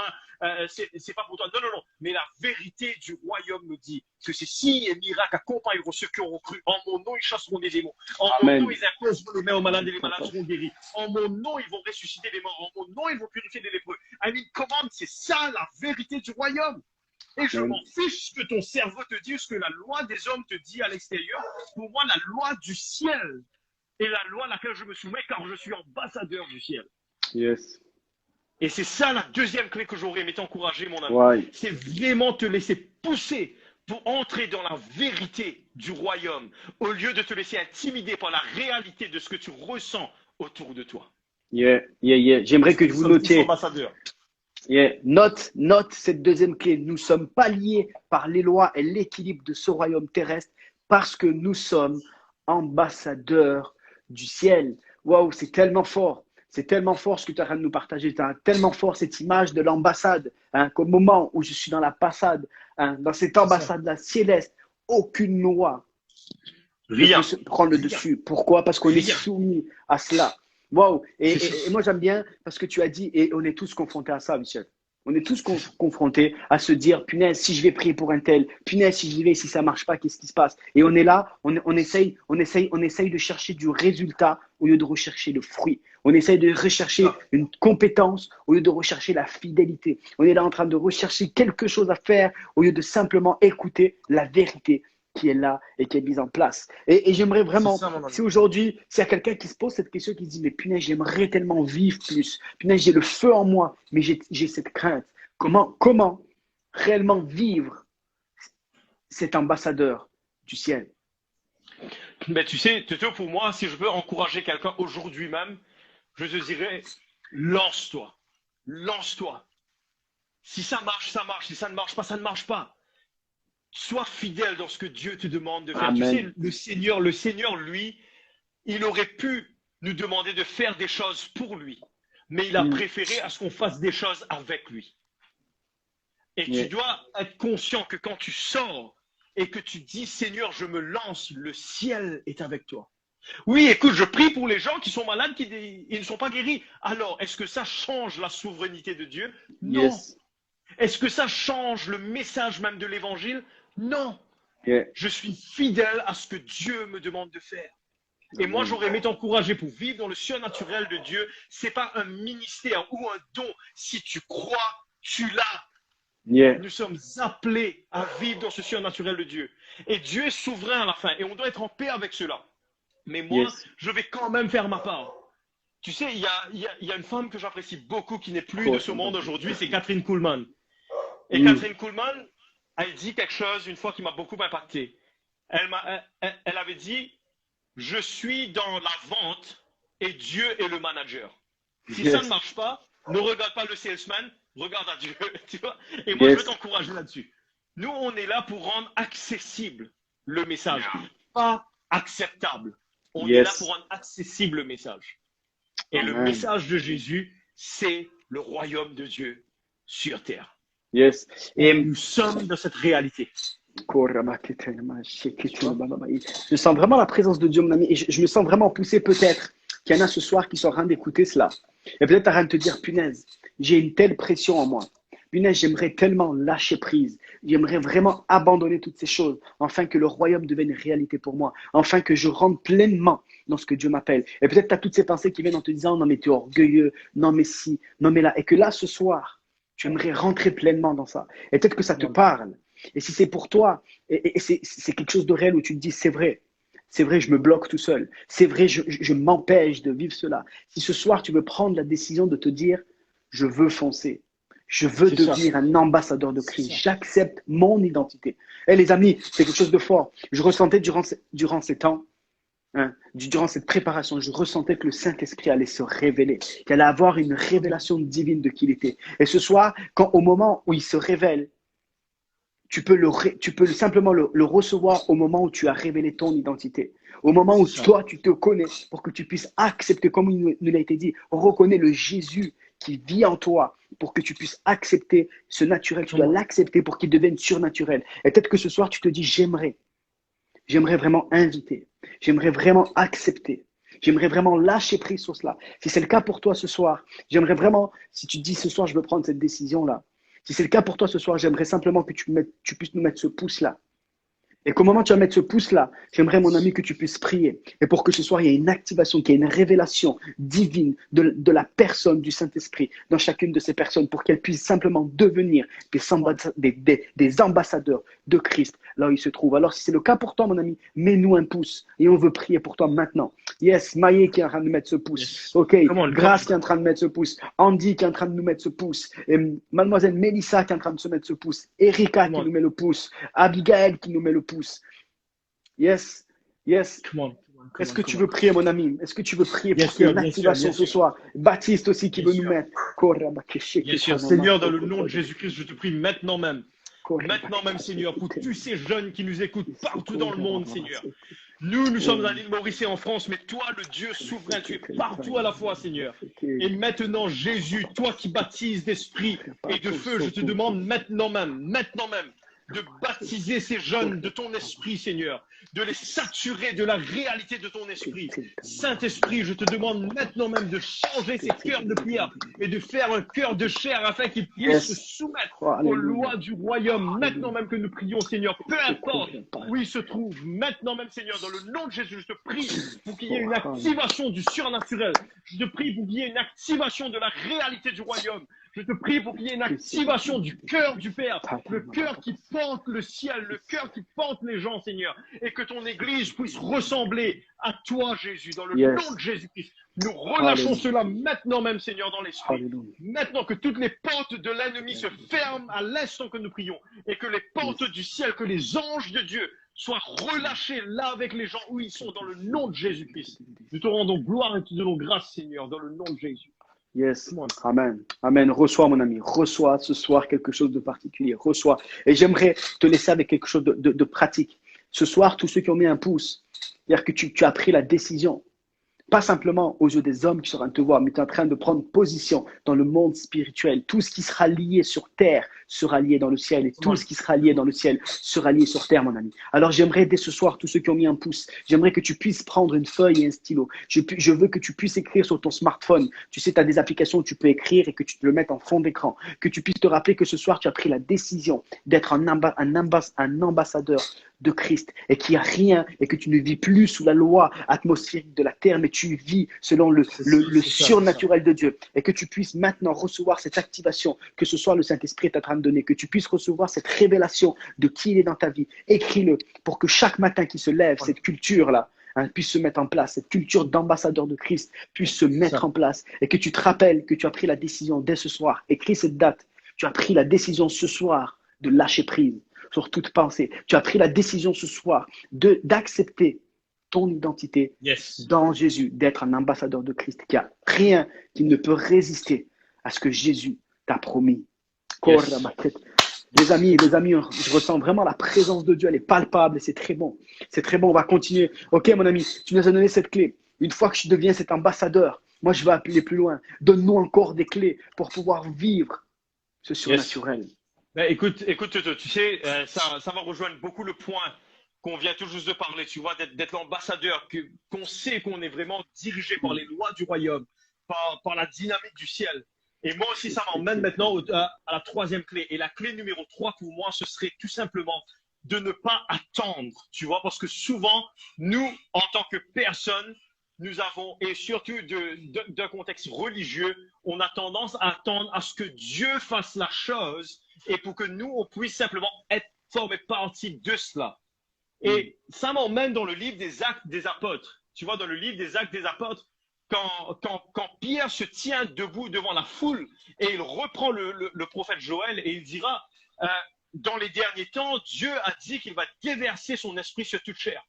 c'est pas pour toi. Non, non, non. Mais la vérité du royaume nous dit que ces signes et miracles accompagneront ceux qui auront cru. En mon nom, ils chasseront des démons. En mon nom, ils imposeront les mains aux malades et les malades seront guéris. En mon nom, ils vont ressusciter les morts. En mon nom, ils vont purifier les lépreux. Commande, c'est ça la vérité du royaume. Et je m'en fiche ce que ton cerveau te dit, ce que la loi des hommes te dit à l'extérieur. Pour moi, la loi du ciel est la loi à laquelle je me soumets car je suis ambassadeur du ciel. Yes. Et c'est ça la deuxième clé que j'aurais aimé t'encourager, mon ami. Ouais. C'est vraiment te laisser pousser pour entrer dans la vérité du royaume au lieu de te laisser intimider par la réalité de ce que tu ressens autour de toi. J'aimerais que vous notiez. Ambassadeur. Note cette deuxième clé. Nous sommes pas liés par les lois et l'équilibre de ce royaume terrestre parce que nous sommes ambassadeurs du ciel. Waouh, c'est tellement fort. C'est tellement fort ce que tu es en train de nous partager. Tu as tellement fort cette image de l'ambassade, hein, qu'au moment où je suis dans la passade, hein, dans cette ambassade-là céleste, aucune loi ne peut Rien. se prendre le dessus. Pourquoi? Parce qu'on est Rien. soumis à cela. Waouh! C'est ça. Et moi, j'aime bien parce que tu as dit, et on est tous confrontés à ça, Michel. On est tous confrontés à se dire, punaise, si je vais prier pour un tel, punaise, si j'y vais, si ça marche pas, qu'est-ce qui se passe? Et on est là, on essaye de chercher du résultat au lieu de rechercher le fruit. On essaye de rechercher une compétence au lieu de rechercher la fidélité. On est là en train de rechercher quelque chose à faire au lieu de simplement écouter la vérité qui est là et qui est mise en place. Et j'aimerais vraiment, si aujourd'hui, s'il y a quelqu'un qui se pose cette question, qui se dit, mais punaise, j'aimerais tellement vivre plus. Punaise, j'ai le feu en moi, mais j'ai cette crainte. Comment réellement vivre cet ambassadeur du ciel? Mais tu sais, Toto, pour moi, si je veux encourager quelqu'un aujourd'hui même, je te dirais, lance-toi. Lance-toi. Si ça marche, ça marche. Si ça ne marche pas, ça ne marche pas. Sois fidèle dans ce que Dieu te demande de faire. Amen. Tu sais, le Seigneur, lui, il aurait pu nous demander de faire des choses pour lui, mais il a préféré à ce qu'on fasse des choses avec lui. Et tu dois être conscient que quand tu sors et que tu dis, Seigneur, je me lance, le ciel est avec toi. Oui, écoute, je prie pour les gens qui sont malades, ils ne sont pas guéris. Alors, est-ce que ça change la souveraineté de Dieu? Non. Yes. Est-ce que ça change le message même de l'évangile? Non. Yeah. Je suis fidèle à ce que Dieu me demande de faire. Et moi, j'aurais aimé t'encourager pour vivre dans le surnaturel de Dieu. C'est pas un ministère ou un don. Si tu crois, tu l'as. Yeah. Nous sommes appelés à vivre dans ce surnaturel de Dieu. Et Dieu est souverain à la fin. Et on doit être en paix avec cela. Mais moi, je vais quand même faire ma part. Tu sais, il y a une femme que j'apprécie beaucoup qui n'est plus de ce monde aujourd'hui, c'est Catherine Kuhlman. Et Catherine Kuhlman, elle dit quelque chose une fois qui m'a beaucoup impacté. Elle avait dit, je suis dans la vente et Dieu est le manager. Si ça ne marche pas, ne regarde pas le salesman, regarde à Dieu. Tu vois? Et moi, je veux t'encourager là-dessus. Nous, on est là pour rendre accessible le message, pas acceptable. On est là pour rendre accessible le message. Et le message de Jésus, c'est le royaume de Dieu sur terre. Yes. Et nous sommes dans cette réalité. Je sens vraiment la présence de Dieu, mon ami, et je me sens vraiment poussé peut-être qu'il y en a ce soir qui sont en train d'écouter cela. Et peut-être en train de te dire, punaise, j'ai une telle pression en moi. Punaise, j'aimerais tellement lâcher prise. J'aimerais vraiment abandonner toutes ces choses, afin que le royaume devienne une réalité pour moi, afin que je rentre pleinement dans ce que Dieu m'appelle. Et peut-être tu as toutes ces pensées qui viennent en te disant, non mais tu es orgueilleux, non mais si, non mais là. Et que là, ce soir, tu aimerais rentrer pleinement dans ça. Et peut-être que ça te parle. Et si c'est pour toi, et c'est quelque chose de réel où tu te dis, c'est vrai, je me bloque tout seul. C'est vrai, je m'empêche de vivre cela. Si ce soir, tu veux prendre la décision de te dire, je veux foncer. Je veux devenir un ambassadeur de Christ. J'accepte mon identité. Et les amis, c'est quelque chose de fort. Je ressentais durant ces temps, durant cette préparation, je ressentais que le Saint-Esprit allait se révéler, qu'il allait avoir une révélation divine de qui il était. Et ce soir, au moment où il se révèle, tu peux simplement le recevoir au moment où tu as révélé ton identité. Au moment où toi, tu te connais pour que tu puisses accepter, comme il nous l'a été dit, reconnais le Jésus qui vit en toi pour que tu puisses accepter ce naturel. Tu dois l'accepter pour qu'il devienne surnaturel. Et peut-être que ce soir, tu te dis, j'aimerais vraiment inviter. J'aimerais vraiment accepter. J'aimerais vraiment lâcher prise sur cela. Si c'est le cas pour toi ce soir, j'aimerais vraiment, si tu dis ce soir, je veux prendre cette décision-là. Si c'est le cas pour toi ce soir, j'aimerais simplement que tu puisses nous mettre ce pouce-là. Et qu'au moment où tu vas mettre ce pouce-là, j'aimerais, mon ami, que tu puisses prier. Et pour que ce soir, il y ait une activation, qu'il y ait une révélation divine de la personne du Saint-Esprit dans chacune de ces personnes pour qu'elles puissent simplement devenir des ambassadeurs de Christ là où ils se trouvent. Alors, si c'est le cas pour toi, mon ami, mets-nous un pouce et on veut prier pour toi maintenant. Yes, Maïe qui est en train de mettre ce pouce. Ok, Grâce qui est en train de mettre ce pouce. Andy qui est en train de nous mettre ce pouce. Et Mademoiselle Mélissa qui est en train de se mettre ce pouce. Erika qui nous met le pouce. Abigail qui nous met le pouce. Yes. Est-ce que tu veux prier, mon ami? Est-ce que tu veux prier pour qu'il y ait une activation ce soir? Baptiste aussi qui veut nous mettre. Bien sûr, Seigneur, dans le nom de Jésus-Christ, je te prie maintenant même, Seigneur, pour tous ces jeunes qui nous écoutent partout dans le monde, Seigneur. Nous sommes à l'île Maurice et en France, mais toi, le Dieu souverain, tu es partout à la fois, Seigneur. Et maintenant, Jésus, toi qui baptises d'esprit et de feu, je te demande maintenant même, de baptiser ces jeunes de ton esprit, Seigneur, de les saturer de la réalité de ton esprit. Saint-Esprit, je te demande maintenant même de changer ces cœurs de pierre et de faire un cœur de chair afin qu'ils puissent se soumettre aux lois du royaume. Maintenant même que nous prions, Seigneur, peu importe où ils se trouvent, maintenant même, Seigneur, dans le nom de Jésus, je te prie pour qu'il y ait une activation du surnaturel. Je te prie pour qu'il y ait une activation de la réalité du royaume. Je te prie pour qu'il y ait une activation du cœur du Père, le cœur qui porte le ciel, le cœur qui porte les gens, Seigneur, et que ton Église puisse ressembler à toi, Jésus, dans le nom de Jésus-Christ. Nous relâchons cela maintenant même, Seigneur, dans l'esprit. Maintenant que toutes les portes de l'ennemi se ferment à l'instant que nous prions, et que les portes du ciel, que les anges de Dieu soient relâchés là avec les gens où ils sont, dans le nom de Jésus-Christ. Nous te rendons gloire et te donnons grâce, Seigneur, dans le nom de Jésus. Yes, Amen. Amen. Reçois, mon ami. Reçois ce soir quelque chose de particulier. Reçois. Et j'aimerais te laisser avec quelque chose de pratique. Ce soir, tous ceux qui ont mis un pouce, c'est-à-dire que tu as pris la décision, pas simplement aux yeux des hommes qui sont en train de te voir, mais tu es en train de prendre position dans le monde spirituel. Tout ce qui sera lié sur terre sera lié dans le ciel, et tout ce qui sera lié dans le ciel sera lié sur terre, mon ami. Alors j'aimerais dès ce soir, tous ceux qui ont mis un pouce, j'aimerais que tu puisses prendre une feuille et un stylo. Je veux que tu puisses écrire sur ton smartphone. Tu sais, tu as des applications où tu peux écrire et que tu te le mettes en fond d'écran. Que tu puisses te rappeler que ce soir, tu as pris la décision d'être un ambassadeur de Christ, et qu'il n'y a rien, et que tu ne vis plus sous la loi atmosphérique de la terre, mais tu vis selon le surnaturel de Dieu, et que tu puisses maintenant recevoir cette activation que ce soit le Saint-Esprit est en train de donner, que tu puisses recevoir cette révélation de qui il est dans ta vie. Écris-le pour que chaque matin qui se lève, cette culture-là puisse se mettre en place, cette culture d'ambassadeur de Christ puisse se mettre en place, et que tu te rappelles que tu as pris la décision dès ce soir. Écris cette date. Tu as pris la décision ce soir de lâcher prise sur toute pensée. Tu as pris la décision ce soir d'accepter ton identité dans Jésus, d'être un ambassadeur de Christ, qu'il n'y a rien qui ne peut résister à ce que Jésus t'a promis. Les amis, je ressens vraiment la présence de Dieu, elle est palpable et c'est très bon. C'est très bon, on va continuer. Ok, mon ami, tu nous as donné cette clé. Une fois que je deviens cet ambassadeur, moi je vais appeler plus loin. Donne-nous encore des clés pour pouvoir vivre ce surnaturel. Ben, écoute, Toto, tu sais, ça va rejoindre beaucoup le point qu'on vient tout juste de parler, tu vois, d'être l'ambassadeur, qu'on sait qu'on est vraiment dirigé par les lois du royaume, par la dynamique du ciel. Et moi aussi, ça m'emmène maintenant à la troisième clé. Et la clé numéro 3 pour moi, ce serait tout simplement de ne pas attendre, tu vois, parce que souvent, nous, en tant que personne, nous avons, et surtout d'un contexte religieux, on a tendance à attendre à ce que Dieu fasse la chose et pour que nous, on puisse simplement être formé partie de cela. Et ça m'emmène dans le livre des Actes des Apôtres. Tu vois, dans le livre des Actes des Apôtres, quand Pierre se tient debout devant la foule et il reprend le prophète Joël et il dira, dans les derniers temps, Dieu a dit qu'il va déverser son esprit sur toute chair.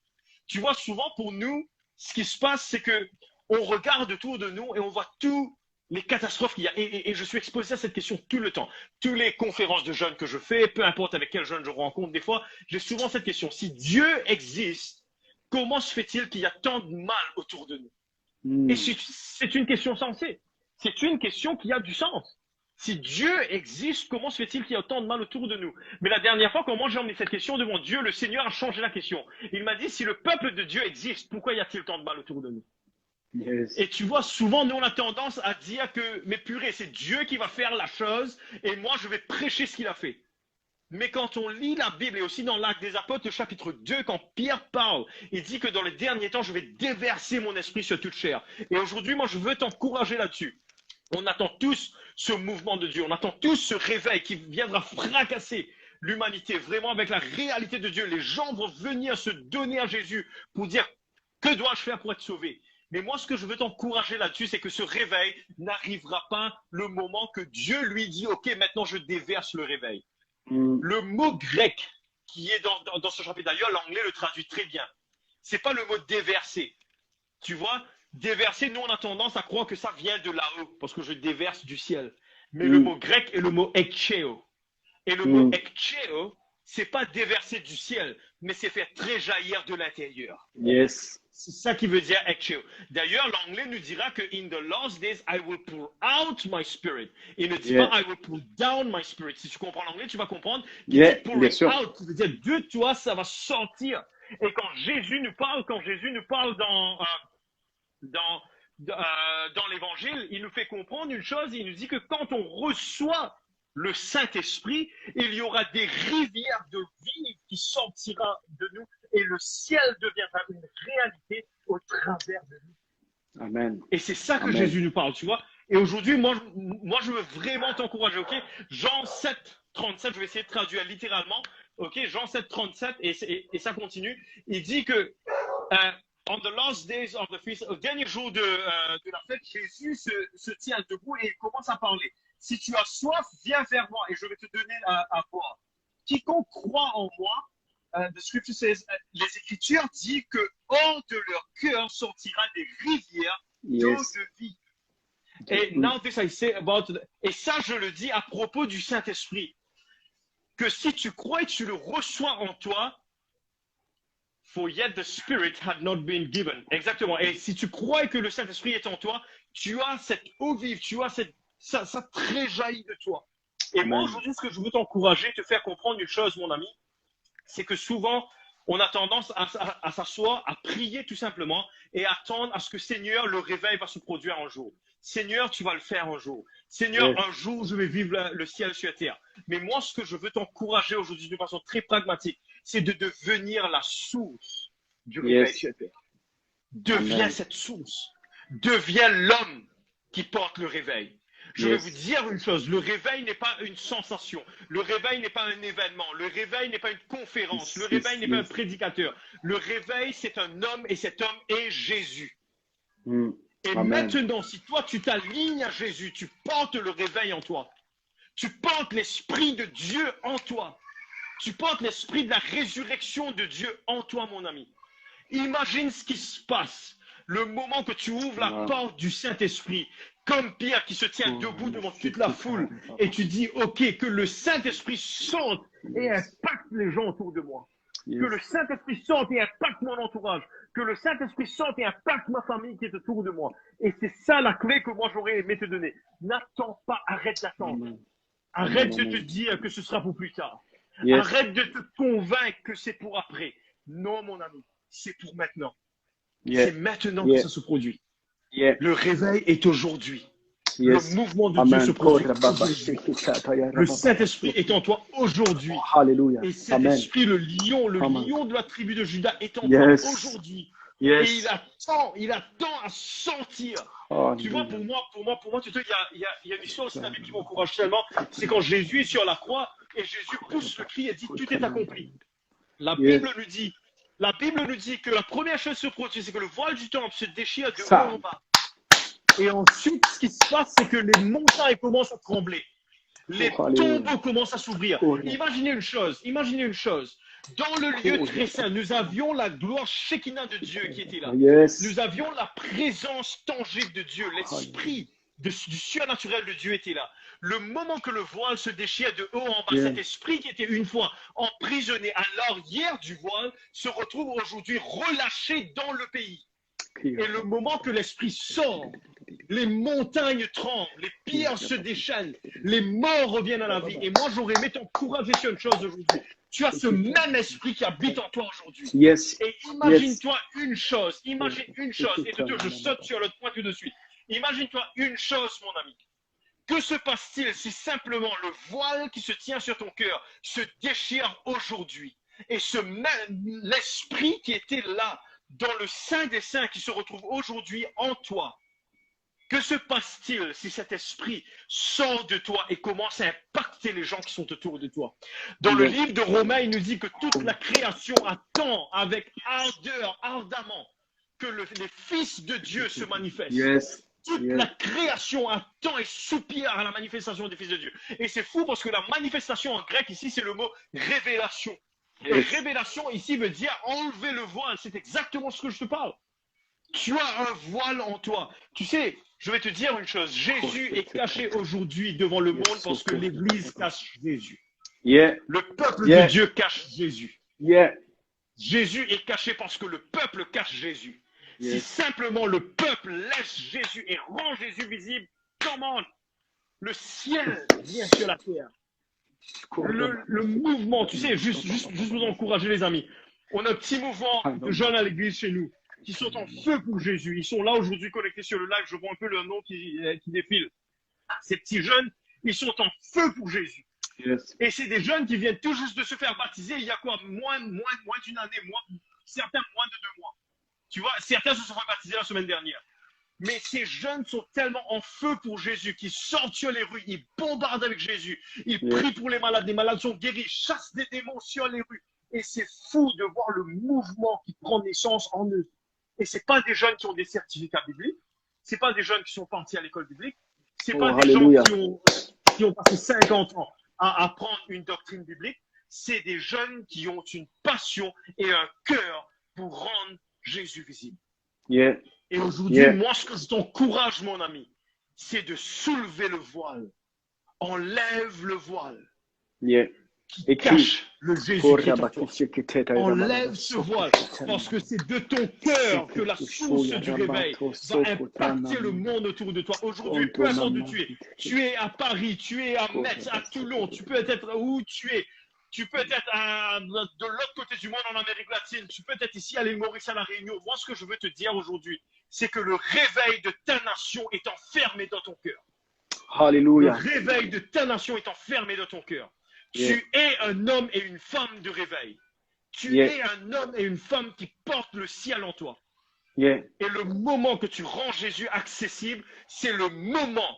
Tu vois, souvent pour nous, ce qui se passe, c'est que on regarde autour de nous et on voit toutes les catastrophes qu'il y a. Et je suis exposé à cette question tout le temps. Toutes les conférences de jeunes que je fais, peu importe avec quel jeune je rencontre, des fois, j'ai souvent cette question. Si Dieu existe, comment se fait-il qu'il y a tant de mal autour de nous? Et c'est une question sensée. C'est une question qui a du sens. Si Dieu existe, comment se fait-il qu'il y a autant de mal autour de nous? Mais la dernière fois, quand moi j'ai emmené cette question devant Dieu, le Seigneur a changé la question. Il m'a dit, si le peuple de Dieu existe, pourquoi y a-t-il tant de mal autour de nous? Et tu vois, souvent, nous, on a tendance à dire que, mais purée, c'est Dieu qui va faire la chose et moi, je vais prêcher ce qu'il a fait. Mais quand on lit la Bible et aussi dans l'Acte des Apôtres, chapitre 2, quand Pierre parle, il dit que dans les derniers temps, je vais déverser mon esprit sur toute chair. Et aujourd'hui, moi, je veux t'encourager là-dessus. On attend tous ce mouvement de Dieu, on attend tous ce réveil qui viendra fracasser l'humanité, vraiment avec la réalité de Dieu. Les gens vont venir se donner à Jésus pour dire, que dois-je faire pour être sauvé? Mais moi, ce que je veux t'encourager là-dessus, c'est que ce réveil n'arrivera pas le moment que Dieu lui dit, ok, maintenant je déverse le réveil. Le mot grec qui est dans ce chapitre, d'ailleurs, l'anglais le traduit très bien. C'est pas le mot déverser. Tu vois, déverser, nous on a tendance à croire que ça vient de là-haut, parce que je déverse du ciel. Mais le mot grec est le mot ekcheo. Et le mot ekcheo, c'est pas déverser du ciel, mais c'est faire tréjaillir de l'intérieur. Yes. C'est ça qui veut dire exhale. D'ailleurs, l'anglais nous dira que in the last days, I will pour out my spirit. Il ne dit Yeah. pas I will pour down my spirit. Si tu comprends l'anglais, tu vas comprendre. Yeah, Pouring bien sûr. out, ça veut dire de toi, ça va sortir. Et quand Jésus nous parle dans l'évangile, il nous fait comprendre une chose. Il nous dit que quand on reçoit le Saint-Esprit, il y aura des rivières de vie qui sortira de nous et le ciel deviendra une réalité au travers de nous. Amen. Et c'est ça que Amen. Jésus nous parle, tu vois. Et aujourd'hui, moi, je veux vraiment t'encourager, ok? Jean 7, 37, je vais essayer de traduire littéralement, ok? Jean 7, 37, et ça continue. Il dit que on the last days of the feast, au dernier jour de la fête, Jésus se tient debout et il commence à parler. Si tu as soif, viens vers moi et je vais te donner à boire. Quiconque croit en moi, the scripture says, les Écritures disent que hors de leur cœur sortira des rivières d'eau Yes. de vie. Et now this I say about, et ça je le dis à propos du Saint-Esprit, que si tu crois et tu le reçois en toi, for yet the Spirit had not been given. Exactement. Et si tu crois que le Saint-Esprit est en toi, tu as cette eau vive, tu as ça tréjaillit de toi. Et moi, aujourd'hui, ce que je veux t'encourager, te faire comprendre une chose, mon ami, c'est que souvent, on a tendance à s'asseoir, à prier tout simplement et attendre à ce que Seigneur, le réveil va se produire un jour. Seigneur, tu vas le faire un jour. Seigneur, Yes. un jour, je vais vivre le ciel sur la terre. Mais moi, ce que je veux t'encourager aujourd'hui de façon très pragmatique, c'est de devenir la source du réveil Yes. sur la terre. Deviens Amen. cette source. Deviens l'homme qui porte le réveil. Je vais Yes. vous dire une chose, le réveil n'est pas une sensation, le réveil n'est pas un événement, le réveil n'est pas une conférence, le réveil n'est pas un Yes. prédicateur. Le réveil, c'est un homme et cet homme est Jésus. Mm. Et Amen. maintenant, si toi, tu t'alignes à Jésus, tu portes le réveil en toi, tu portes l'Esprit de Dieu en toi, tu portes l'Esprit de la résurrection de Dieu en toi, mon ami. Imagine ce qui se passe le moment que tu ouvres la Wow. porte du Saint-Esprit, comme Pierre qui se tient debout devant toute la foule, et tu dis, OK, que le Saint-Esprit sorte et impacte les gens autour de moi. Yes. Que le Saint-Esprit sorte et impacte mon entourage. Que le Saint-Esprit sorte et impacte ma famille qui est autour de moi. Et c'est ça la clé que moi j'aurais aimé te donner. N'attends pas, arrête d'attendre. Amen. Arrête Amen, de te amen. dire que ce sera pour plus tard. Yes. Arrête de te convaincre que c'est pour après. Non, mon ami, c'est pour maintenant. Yeah. C'est maintenant Yeah. que ça se produit. Yeah. Le réveil est aujourd'hui. Yes. Le mouvement de Amen. Dieu se produit Kora baba aujourd'hui. shekita ya Le rababa. Saint-Esprit est en toi aujourd'hui. Hallelujah. Et cet Amen. esprit, le Amen. lion de la tribu de Judas est en Yes. toi aujourd'hui. Et Yes. il attend à sortir. Tu vois, Hallelujah. pour moi, tu sais, il y a une histoire aussi, David, qui m'encourage tellement. C'est quand Jésus est sur la croix et Jésus pousse le cri et dit, tout est accompli. La Yes. Bible nous dit que la première chose se produit, c'est que le voile du temple se déchire de Ça. haut en bas. Et ensuite, ce qui se passe, c'est que les montagnes commencent à trembler. Les Oh, alléluia. tombeaux commencent à s'ouvrir. Oh, Imaginez une chose. Dans le lieu très saint, nous avions la gloire Shekinah de Dieu qui était là. Yes. Nous avions la présence tangible de Dieu. L'esprit du surnaturel de Dieu était là. Le moment que le voile se déchire de haut en bas, Yeah. cet esprit qui était une fois emprisonné à l'arrière du voile se retrouve aujourd'hui relâché dans le pays. Et le moment que l'esprit sort, les montagnes tremblent, les pierres se déchaînent, les morts reviennent à la vie. Et moi, j'aurais aimé t'encourager sur une chose aujourd'hui. Tu as ce même esprit qui habite en toi aujourd'hui. Yes. Et imagine-toi une chose, et je saute sur le point tout de suite. Imagine-toi une chose, mon ami. Que se passe-t-il si simplement le voile qui se tient sur ton cœur se déchire aujourd'hui et l'esprit qui était là dans le Saint des Saints qui se retrouve aujourd'hui en toi? Que se passe-t-il si cet esprit sort de toi et commence à impacter les gens qui sont autour de toi? Dans le livre de Romains, il nous dit que toute la création attend avec ardemment, que les fils de Dieu se manifestent. Yes. Toute la création attend et soupire à la manifestation des fils de Dieu. Et c'est fou parce que la manifestation en grec ici, c'est le mot révélation. Et révélation ici veut dire enlever le voile. C'est exactement ce que je te parle. Tu as un voile en toi. Tu sais, je vais te dire une chose. Jésus est caché aujourd'hui devant le monde parce que l'Église cache Jésus. Yeah. Le peuple Yeah. de Dieu cache Jésus. Yeah. Jésus est caché parce que le peuple cache Jésus. Si Yes. simplement le peuple laisse Jésus et rend Jésus visible, comment le ciel vient sur la terre. Le mouvement, tu sais, juste vous encourager les amis. On a un petit mouvement de jeunes à l'église chez nous qui sont en feu pour Jésus. Ils sont là aujourd'hui connectés sur le live. Je vois un peu leur nom qui défile. Ces petits jeunes, ils sont en feu pour Jésus. Yes. Et c'est des jeunes qui viennent tout juste de se faire baptiser il y a quoi, moins d'une année, certains moins de 2 mois. Tu vois, certains se sont fait baptiser la semaine dernière. Mais ces jeunes sont tellement en feu pour Jésus qu'ils sortent sur les rues, ils bombardent avec Jésus, ils prient pour les malades sont guéris, chassent des démons sur les rues. Et c'est fou de voir le mouvement qui prend naissance en eux. Et c'est pas des jeunes qui ont des certificats bibliques, c'est pas des jeunes qui sont partis à l'école biblique, c'est pas des gens qui ont passé 50 ans à apprendre une doctrine biblique, c'est des jeunes qui ont une passion et un cœur pour rendre Jésus visible. Yeah. Et aujourd'hui, moi, ce que je t'encourage, mon ami, c'est de soulever le voile. Enlève le voile. Yeah. Qui cache le Jésus qui est en toi. Enlève ce voile, parce que c'est de ton cœur que la source du réveil va impacter le monde autour de toi. Aujourd'hui, peu importe où tu es à Paris, tu es à Metz, à Toulon, tu peux être où tu es. Tu peux être de l'autre côté du monde en Amérique latine. Tu peux être ici à l'île Maurice, à La Réunion. Moi, ce que je veux te dire aujourd'hui, c'est que le réveil de ta nation est enfermé dans ton cœur. Alléluia. Le réveil de ta nation est enfermé dans ton cœur. Tu es un homme et une femme de réveil. Tu es un homme et une femme qui portent le ciel en toi. Et le moment que tu rends Jésus accessible, c'est le moment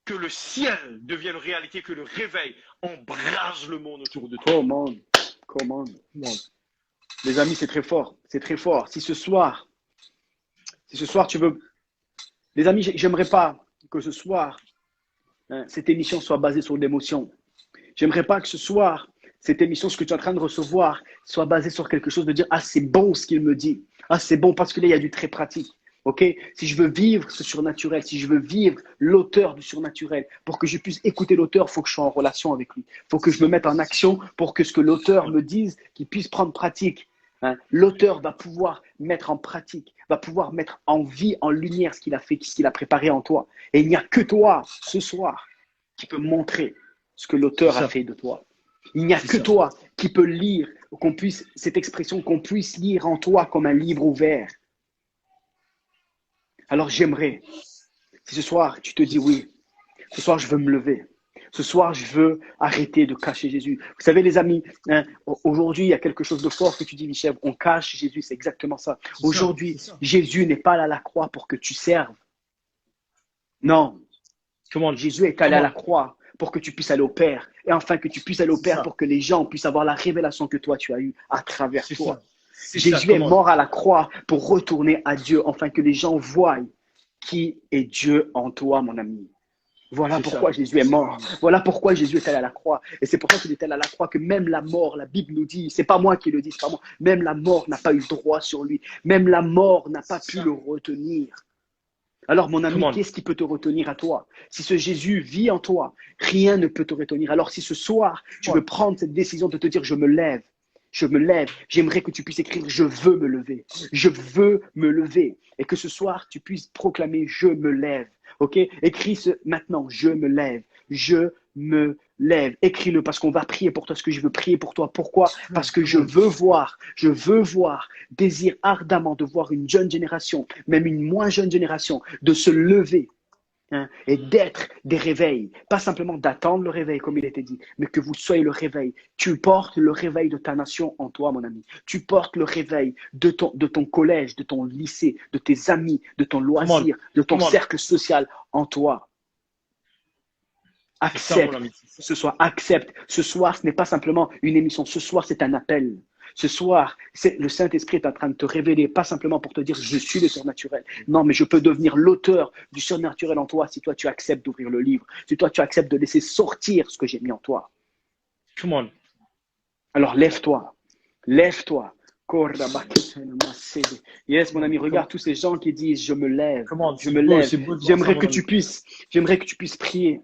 que le ciel devienne réalité, que le réveil embrase le monde autour de toi. Comment. Les amis, c'est très fort. C'est très fort. Si ce soir tu veux... Les amis, j'aimerais pas que ce soir, cette émission soit basée sur l'émotion. J'aimerais pas que ce soir, cette émission, ce que tu es en train de recevoir, soit basée sur quelque chose de dire « Ah, c'est bon ce qu'il me dit. Ah, c'est bon parce que là, il y a du très pratique. » Ok, si je veux vivre ce surnaturel, si je veux vivre l'auteur du surnaturel, pour que je puisse écouter l'auteur, il faut que je sois en relation avec lui. Il faut que je me mette en action pour que ce que l'auteur me dise, qu'il puisse prendre pratique. L'auteur va pouvoir mettre en pratique, va pouvoir mettre en vie, en lumière ce qu'il a fait, ce qu'il a préparé en toi. Et il n'y a que toi, ce soir, qui peut montrer ce que l'auteur a fait de toi. Il n'y a que toi qui peut lire, cette expression qu'on puisse lire en toi comme un livre ouvert. Alors j'aimerais, si ce soir tu te dis oui, ce soir je veux me lever, ce soir je veux arrêter de cacher Jésus. Vous savez les amis, aujourd'hui il y a quelque chose de fort que tu dis Michel, on cache Jésus, c'est exactement ça. Aujourd'hui, Jésus n'est pas là à la croix pour que tu serves. Non, Jésus est allé à la croix pour que tu puisses aller au Père. Et enfin que tu puisses aller au Père pour que les gens puissent avoir la révélation que toi tu as eue à travers toi. Jésus est mort à la croix pour retourner à Dieu, afin que les gens voient qui est Dieu en toi, mon ami. Voilà pourquoi Jésus est mort. Voilà pourquoi Jésus est allé à la croix. Et c'est pour ça qu'il est allé à la croix que même la mort, la Bible nous dit, c'est pas moi qui le dis, c'est pas moi, même la mort n'a pas eu droit sur lui. Même la mort n'a pas pu le retenir. Alors, mon ami, qu'est-ce qui peut te retenir à toi? Si ce Jésus vit en toi, rien ne peut te retenir. Alors, si ce soir, tu veux prendre cette décision de te dire, je me lève, j'aimerais que tu puisses écrire, je veux me lever, et que ce soir, tu puisses proclamer, je me lève, ok? Écris maintenant, je me lève, écris-le parce qu'on va prier pour toi, ce que je veux prier pour toi. Pourquoi? Parce que je veux voir, désire ardemment de voir une jeune génération, même une moins jeune génération, de se lever. Et d'être des réveils, pas simplement d'attendre le réveil comme il était dit, mais que vous soyez le réveil. Tu portes le réveil de ta nation en toi, mon ami. Tu portes le réveil de ton collège, de ton lycée, de tes amis, de ton loisir, de ton cercle social en toi. Accepte ce soir, accepte. Ce soir, ce n'est pas simplement une émission. Ce soir, c'est un appel. Ce soir, le Saint-Esprit est en train de te révéler, pas simplement pour te dire « je suis le surnaturel ». Non, mais je peux devenir l'auteur du surnaturel en toi si toi, tu acceptes d'ouvrir le livre, si toi, tu acceptes de laisser sortir ce que j'ai mis en toi. Come on. Alors, lève-toi. Lève-toi. Yes, mon ami, regarde tous ces gens qui disent « je me lève, je me lève ». J'aimerais que tu puisses prier.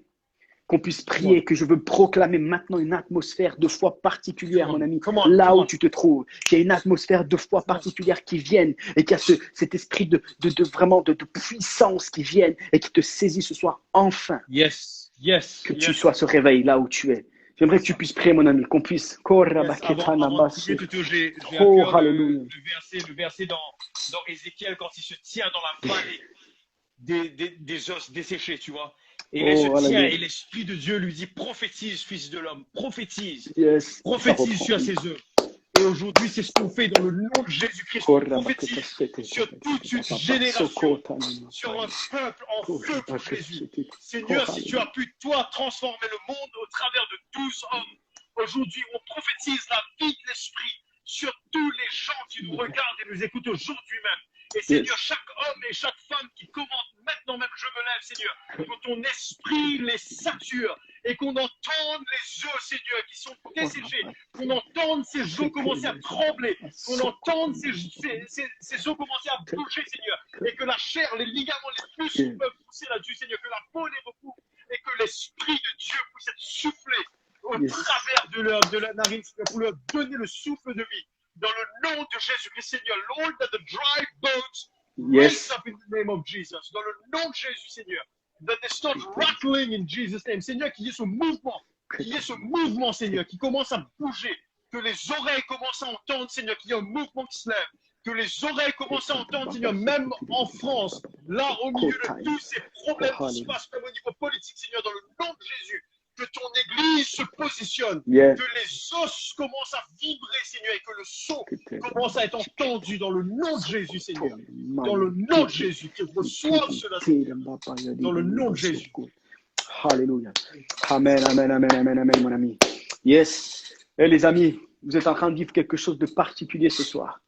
qu'on puisse prier, que je veux proclamer maintenant une atmosphère de foi particulière, mon ami, là où tu te trouves, qu'il y a une atmosphère de foi particulière qui vienne et qu'il y a cet esprit vraiment de puissance qui vienne et qui te saisit ce soir enfin. Yes, yes. Que tu sois ce réveil là où tu es. J'aimerais que tu puisses prier, mon ami, qu'on puisse. Avant de prier, plutôt, j'ai à cœur le verset dans Ézéchiel quand il se tient dans la vallée des os desséchés, tu vois. Et il se tient et l'Esprit de Dieu lui dit, prophétise, fils de l'homme, prophétise, prophétise sur ses œuvres. Et aujourd'hui, c'est ce qu'on fait dans le nom de Jésus-Christ. On prophétise sur toute une génération, sur un peuple en feu pour Jésus. Seigneur, si tu as pu, toi, transformer le monde au travers de 12 hommes, aujourd'hui, on prophétise la vie de l'Esprit sur tous les gens qui nous regardent et nous écoutent aujourd'hui même. Et Seigneur, chaque homme et chaque femme qui commente maintenant même, je me lève, Seigneur, que ton esprit les sature et qu'on entende les eaux, Seigneur, qui sont desséchées, qu'on entende ces eaux commencer à trembler, qu'on entende ces eaux commencer à bouger, Seigneur, et que la chair, les ligaments, les muscles peuvent pousser là-dessus, Seigneur, que la peau les recouvre et que l'esprit de Dieu puisse être soufflé au travers de leur narine, Seigneur, pour leur donner le souffle de vie. Dans le nom de Jésus-Christ, Seigneur, Lord, that the dry bones raise up in the name of Jesus. Dans le nom de Jésus, Seigneur, that they start rattling in Jesus' name. Seigneur, qu'il y ait ce mouvement, Seigneur, qui commence à bouger, que les oreilles commencent à entendre, Seigneur, qu'il y ait un mouvement qui se lève, que les oreilles commencent à entendre, Seigneur, même en France, là, au milieu de tous ces problèmes qui se passent, même au niveau politique, Seigneur, dans le nom de Jésus. Que ton église se positionne, que les os commencent à vibrer, Seigneur, et que le son commence à être entendu dans le nom de Jésus, Seigneur. Dans le nom de Jésus, qu'ils reçoivent cela, Seigneur. Dans le nom de Jésus. Alléluia. Amen, amen, amen, amen, amen, mon ami. Yes. Et les amis, vous êtes en train de vivre quelque chose de particulier ce soir.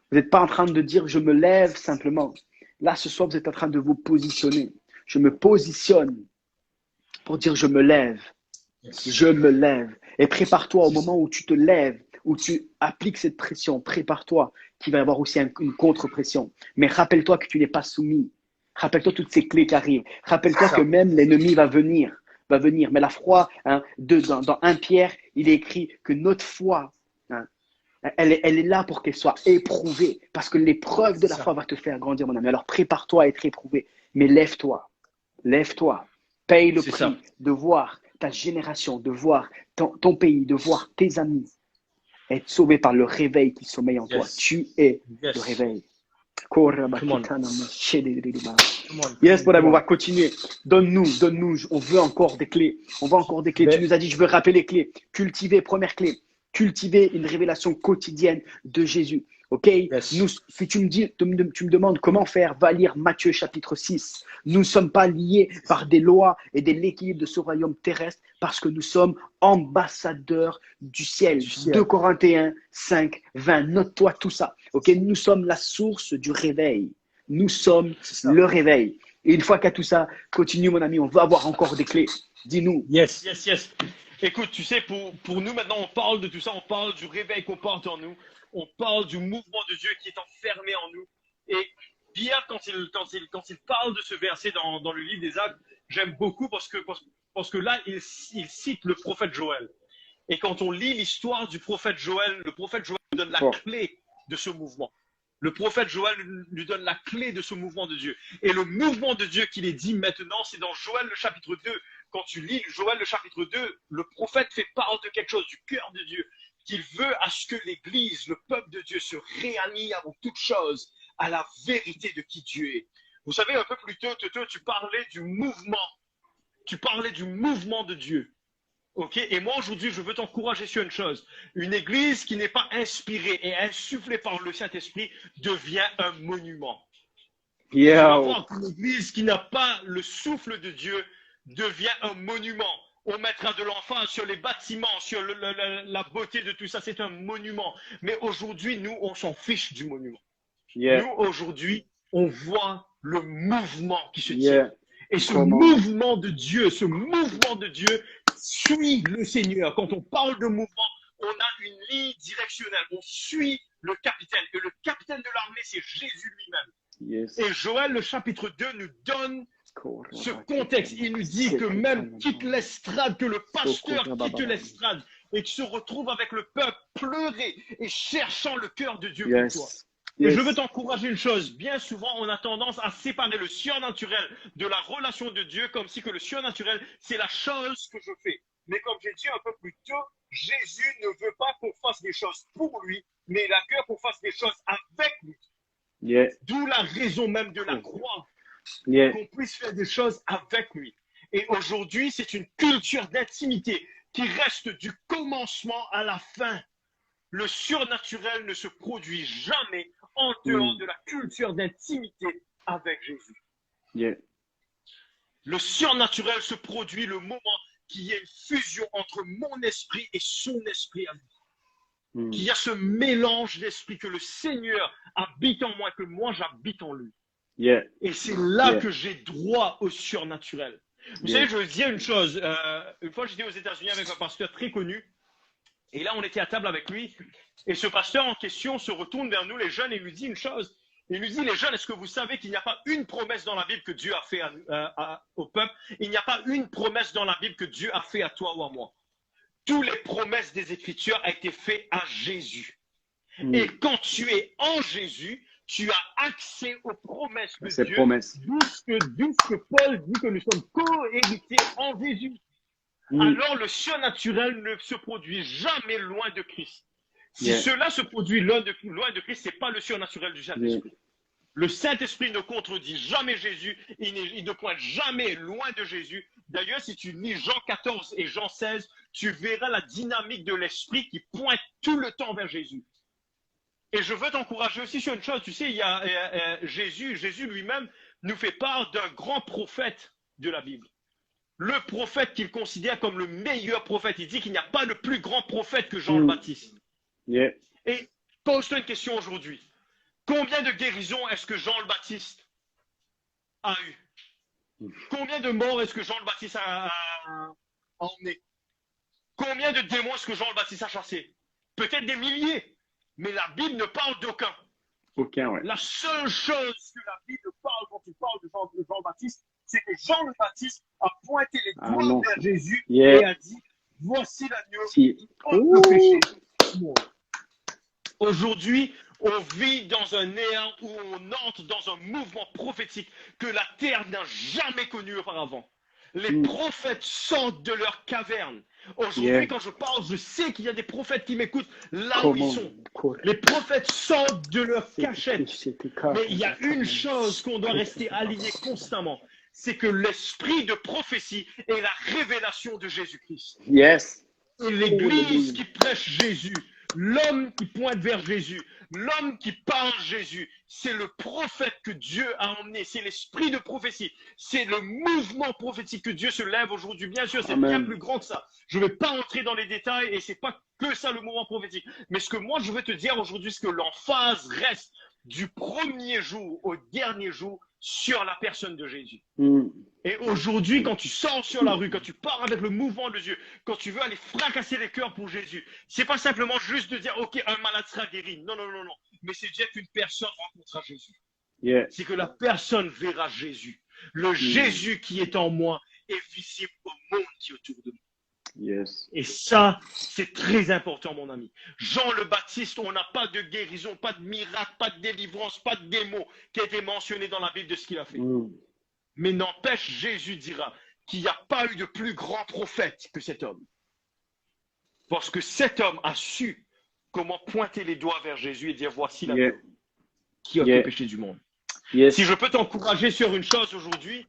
Vous n'êtes pas en train de dire je me lève simplement. Là, ce soir, vous êtes en train de vous positionner. Je me positionne pour dire je me lève. Je me lève. Et prépare-toi au moment où tu te lèves, où tu appliques cette pression. Prépare-toi qu'il va y avoir aussi une contre-pression. Mais rappelle-toi que tu n'es pas soumis. Rappelle-toi toutes ces clés qui arrivent. Rappelle-toi que même l'ennemi va venir. Mais la foi, dans 1 Pierre, il est écrit que notre foi, elle est là pour qu'elle soit éprouvée. Parce que l'épreuve de la foi va te faire grandir, mon ami. Alors prépare-toi à être éprouvé. Mais lève-toi. Lève-toi. Paye le prix de voir ta génération, de voir ton pays, de voir tes amis être sauvés par le réveil qui sommeille en toi. Tu es le réveil. Yes, on va continuer. Donne-nous. On veut encore des clés. Tu nous as dit, je veux rappeler les clés. Cultiver, première clé. Cultiver une révélation quotidienne de Jésus. Ok? Si tu me demandes comment faire, va lire Matthieu chapitre 6. Nous ne sommes pas liés par des lois et de l'équilibre de ce royaume terrestre parce que nous sommes ambassadeurs du ciel. 2 Corinthiens 5, 20. Note-toi tout ça. Ok? Nous sommes la source du réveil. Nous sommes le réveil. Et une fois qu'il y a tout ça, continue mon ami, on veut avoir encore des clés. Dis-nous. Yes. Écoute, tu sais, pour nous maintenant, on parle de tout ça, on parle du réveil qu'on porte en nous. On parle du mouvement de Dieu qui est enfermé en nous. Et Pierre, quand il parle de ce verset dans le livre des Actes, j'aime beaucoup parce que là, il cite le prophète Joël. Et quand on lit l'histoire du prophète Joël, le prophète Joël nous donne la clé de ce mouvement. Le prophète Joël lui donne la clé de ce mouvement de Dieu. Et le mouvement de Dieu qu'il est dit maintenant, c'est dans Joël le chapitre 2. Quand tu lis Joël le chapitre 2, le prophète fait part de quelque chose, du cœur de Dieu, qu'il veut à ce que l'Église, le peuple de Dieu, se réaligne avant toute chose à la vérité de qui Dieu est. Vous savez, un peu plus tôt, tu parlais du mouvement. Tu parlais du mouvement de Dieu. Ok? Et moi, aujourd'hui, je veux t'encourager sur une chose. Une Église qui n'est pas inspirée et insufflée par le Saint-Esprit devient un monument. Tu vas voir qu'une Église qui n'a pas le souffle de Dieu devient un monument. On mettra de l'emphase sur les bâtiments, sur la beauté de tout ça. C'est un monument. Mais aujourd'hui, nous, on s'en fiche du monument. Nous, aujourd'hui, on voit le mouvement qui se tient. Et ce mouvement de Dieu suit le Seigneur. Quand on parle de mouvement, on a une ligne directionnelle. On suit le capitaine. Et le capitaine de l'armée, c'est Jésus lui-même. Et Joël, le chapitre 2, nous donne Ce contexte, il nous dit que même quitte l'estrade, que le pasteur quitte l'estrade et qu'il se retrouve avec le peuple pleurer et cherchant le cœur de Dieu pour toi. Et je veux t'encourager une chose. Bien souvent, on a tendance à séparer le surnaturel de la relation de Dieu comme si que le surnaturel, c'est la chose que je fais. Mais comme j'ai dit un peu plus tôt, Jésus ne veut pas qu'on fasse des choses pour lui, mais il a cœur qu'on fasse des choses avec lui. D'où la raison même de la croix. Qu'on puisse faire des choses avec lui. Et aujourd'hui, c'est une culture d'intimité qui reste du commencement à la fin. Le surnaturel ne se produit jamais en dehors de la culture d'intimité avec Jésus. Le surnaturel se produit le moment qu'il y a une fusion entre mon esprit et son esprit à lui. Qu'il y a ce mélange d'esprit, que le Seigneur habite en moi et que moi j'habite en lui. Et c'est là que j'ai droit au surnaturel. Vous savez, je veux dire une chose. Une fois, j'étais aux États-Unis avec un pasteur très connu. Et là, on était à table avec lui. Et ce pasteur en question se retourne vers nous, les jeunes, et lui dit une chose. Il nous dit, les jeunes, est-ce que vous savez qu'il n'y a pas une promesse dans la Bible que Dieu a fait au peuple? Il n'y a pas une promesse dans la Bible que Dieu a fait à toi ou à moi. Toutes les promesses des Écritures ont été faites à Jésus. Et quand tu es en Jésus, tu as accès aux promesses de Dieu. D'où ce que Paul dit que nous sommes co-hérités en Jésus. Alors le surnaturel ne se produit jamais loin de Christ. Si cela se produit loin de Christ, ce n'est pas le surnaturel du Saint-Esprit. Le Saint-Esprit ne contredit jamais Jésus, il ne pointe jamais loin de Jésus. D'ailleurs, si tu lis Jean 14 et Jean 16, tu verras la dynamique de l'Esprit qui pointe tout le temps vers Jésus. Et je veux t'encourager aussi sur une chose, tu sais, il y a Jésus lui-même nous fait part d'un grand prophète de la Bible. Le prophète qu'il considère comme le meilleur prophète. Il dit qu'il n'y a pas de plus grand prophète que Jean le Baptiste. Et pose-toi une question aujourd'hui. Combien de guérisons est-ce que Jean le Baptiste a eu? Combien de morts est-ce que Jean le Baptiste a emmené? Combien de démons est-ce que Jean le Baptiste a chassé? Peut-être des milliers, mais la Bible ne parle d'aucun. La seule chose que la Bible parle quand tu parles de Jean le Baptiste, c'est que Jean le Baptiste a pointé les doigts vers Jésus et a dit, voici l'agneau qui ôte le péché. Aujourd'hui, on vit dans un néant où on entre dans un mouvement prophétique que la terre n'a jamais connu auparavant. Les prophètes sortent de leur caverne. Aujourd'hui, quand je parle, je sais qu'il y a des prophètes qui m'écoutent là où ils sont. Les prophètes sortent de leur cachette. Mais il y a une chose qu'on doit rester aligné constamment. C'est que l'esprit de prophétie est la révélation de Jésus-Christ. Et l'église qui prêche Jésus, l'homme qui pointe vers Jésus, l'homme qui parle Jésus, c'est le prophète que Dieu a emmené. C'est l'esprit de prophétie. C'est le mouvement prophétique que Dieu se lève aujourd'hui. Bien sûr, c'est bien plus grand que ça. Je ne vais pas entrer dans les détails et c'est pas que ça le mouvement prophétique. Mais ce que moi je veux te dire aujourd'hui, c'est que l'emphase reste du premier jour au dernier jour sur la personne de Jésus. Et aujourd'hui, quand tu sors sur la rue, quand tu pars avec le mouvement de Dieu, quand tu veux aller fracasser les cœurs pour Jésus, c'est pas simplement juste de dire, ok, un malade sera guéri. Non, non, non, non. Mais c'est dire qu'une personne rencontrera Jésus. C'est que la personne verra Jésus. Le Jésus qui est en moi est visible au monde qui est autour de moi. Et ça, c'est très important, mon ami. Jean le Baptiste, on n'a pas de guérison, pas de miracle, pas de délivrance, pas de démon qui a été mentionné dans la Bible de ce qu'il a fait. Mais n'empêche, Jésus dira qu'il n'y a pas eu de plus grand prophète que cet homme. Parce que cet homme a su comment pointer les doigts vers Jésus et dire voici la qui a le péché du monde. Si je peux t'encourager sur une chose aujourd'hui,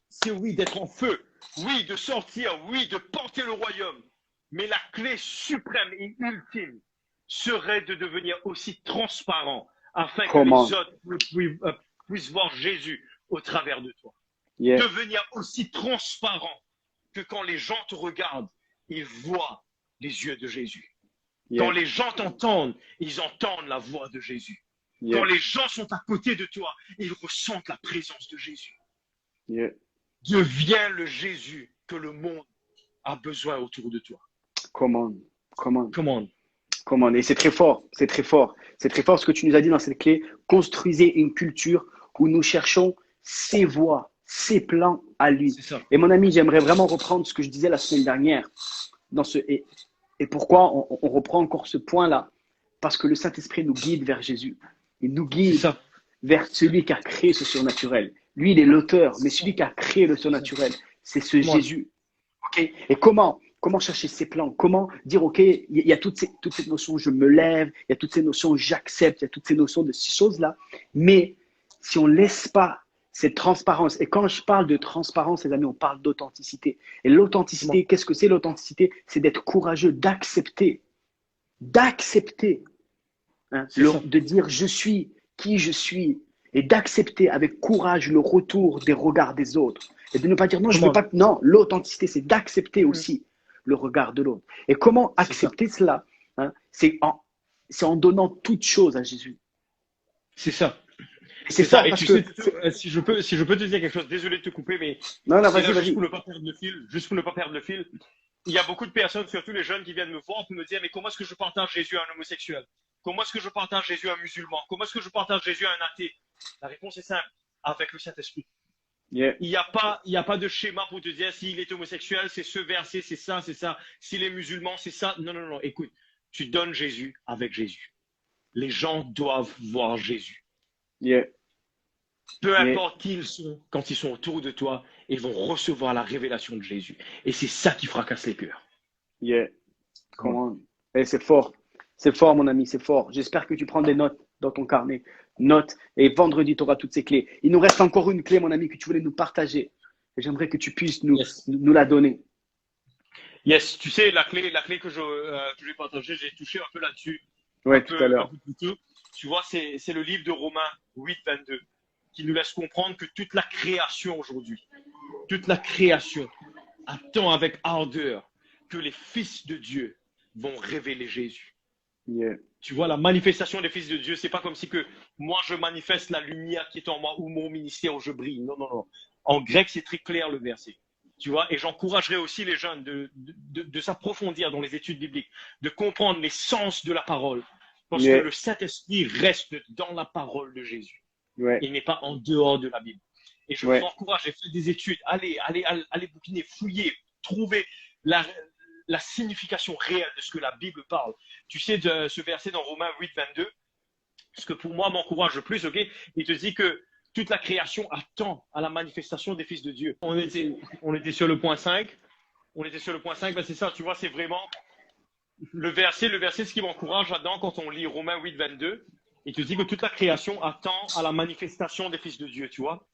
c'est oui d'être en feu, oui de sortir, oui de porter le royaume. Mais la clé suprême et ultime serait de devenir aussi transparent afin que les autres puissent voir Jésus au travers de toi. Devenir aussi transparent que quand les gens te regardent, ils voient les yeux de Jésus. Quand les gens t'entendent, ils entendent la voix de Jésus. Quand les gens sont à côté de toi, ils ressentent la présence de Jésus. Deviens le Jésus que le monde a besoin autour de toi. Come on. Et c'est très fort, c'est très fort. C'est très fort ce que tu nous as dit dans cette clé. Construisez une culture où nous cherchons ses voix, ses plans à lui. C'est ça. Et mon ami, j'aimerais vraiment reprendre ce que je disais la semaine dernière. Et pourquoi on reprend encore ce point-là? Parce que le Saint-Esprit nous guide vers Jésus. Il nous C'est guide ça. vers celui qui a créé ce surnaturel. Lui, il est l'auteur, mais celui qui a créé le surnaturel, c'est ce Come on. Jésus. Ok. Et comment chercher ses plans? Comment dire, OK, il y a toutes ces notions, je me lève, il y a toutes ces notions, j'accepte, il y a toutes ces notions de ces choses-là. Mais si on ne laisse pas cette transparence, et quand je parle de transparence, les amis, on parle d'authenticité. Et Come on. l'authenticité, qu'est-ce que c'est l'authenticité? C'est d'être courageux, d'accepter, hein, C'est ça. de dire je suis qui je suis et d'accepter avec courage le retour des regards des autres. Et de ne pas dire non, je Come veux on. pas. Non, l'authenticité, c'est d'accepter aussi le regard de l'autre. Et comment C'est ça. accepter cela, hein? C'est en donnant toute chose à Jésus. C'est ça. Et c'est C'est ça. fort Et parce tu que. sais, si je peux te dire quelque chose, désolé de te couper, mais Non, non, c'est là vas-y, juste vas-y. pour ne pas perdre le fil, il y a beaucoup de personnes, surtout les jeunes, qui viennent me voir pour me dire, mais comment est-ce que je partage Jésus à un homosexuel? Comment est-ce que je partage Jésus à un musulman? Comment est-ce que je partage Jésus à un athée? La réponse est simple, avec le Saint-Esprit. Yeah, Il n'y a pas de schéma pour te dire s'il est homosexuel, c'est ce verset, c'est ça, c'est ça. S'il est musulman, c'est ça. Non, non, non. Écoute, tu donnes Jésus avec Jésus. Les gens doivent voir Jésus. yeah, Peu yeah, importe qui ils sont, quand ils sont autour de toi, ils vont recevoir la révélation de Jésus. Et c'est ça qui fracasse les cœurs. yeah. Come on. Et c'est fort. C'est fort, mon ami, c'est fort. J'espère que tu prends des notes dans ton carnet. Notes. Et vendredi, tu auras toutes ces clés. Il nous reste encore une clé, mon ami, que tu voulais nous partager. Et j'aimerais que tu puisses Yes. nous la donner. Yes, tu sais, la clé que je vais partager, j'ai touché un peu là-dessus, Ouais, tout à un l'heure. peu plus tôt. Tu vois, c'est le livre de Romains 8, 22, qui nous laisse comprendre que toute la création aujourd'hui, toute la création attend avec ardeur que les fils de Dieu vont révéler Jésus. Yeah, Tu vois, la manifestation des fils de Dieu, c'est pas comme si que moi je manifeste la lumière qui est en moi ou mon ministère où je brille. Non, non, non. En grec, c'est très clair le verset. Tu vois, et j'encouragerais aussi les jeunes de s'approfondir dans les études bibliques, de comprendre les sens de la parole, parce que yeah, le Saint-Esprit reste dans la parole de Jésus. ouais, Il n'est pas en dehors de la Bible. Et je vous ouais, encourage, j'ai fait des études, allez bouquiner, fouiller, trouver la signification réelle de ce que la Bible parle. Tu sais, de ce verset dans Romains 8, 22, ce que pour moi m'encourage le plus, ok, il te dit que toute la création attend à la manifestation des fils de Dieu. On était sur le point 5. On était sur le point 5, ben c'est ça, tu vois, c'est vraiment le verset, ce qui m'encourage là-dedans quand on lit Romains 8, 22. Il te dit que toute la création attend à la manifestation des fils de Dieu, tu vois.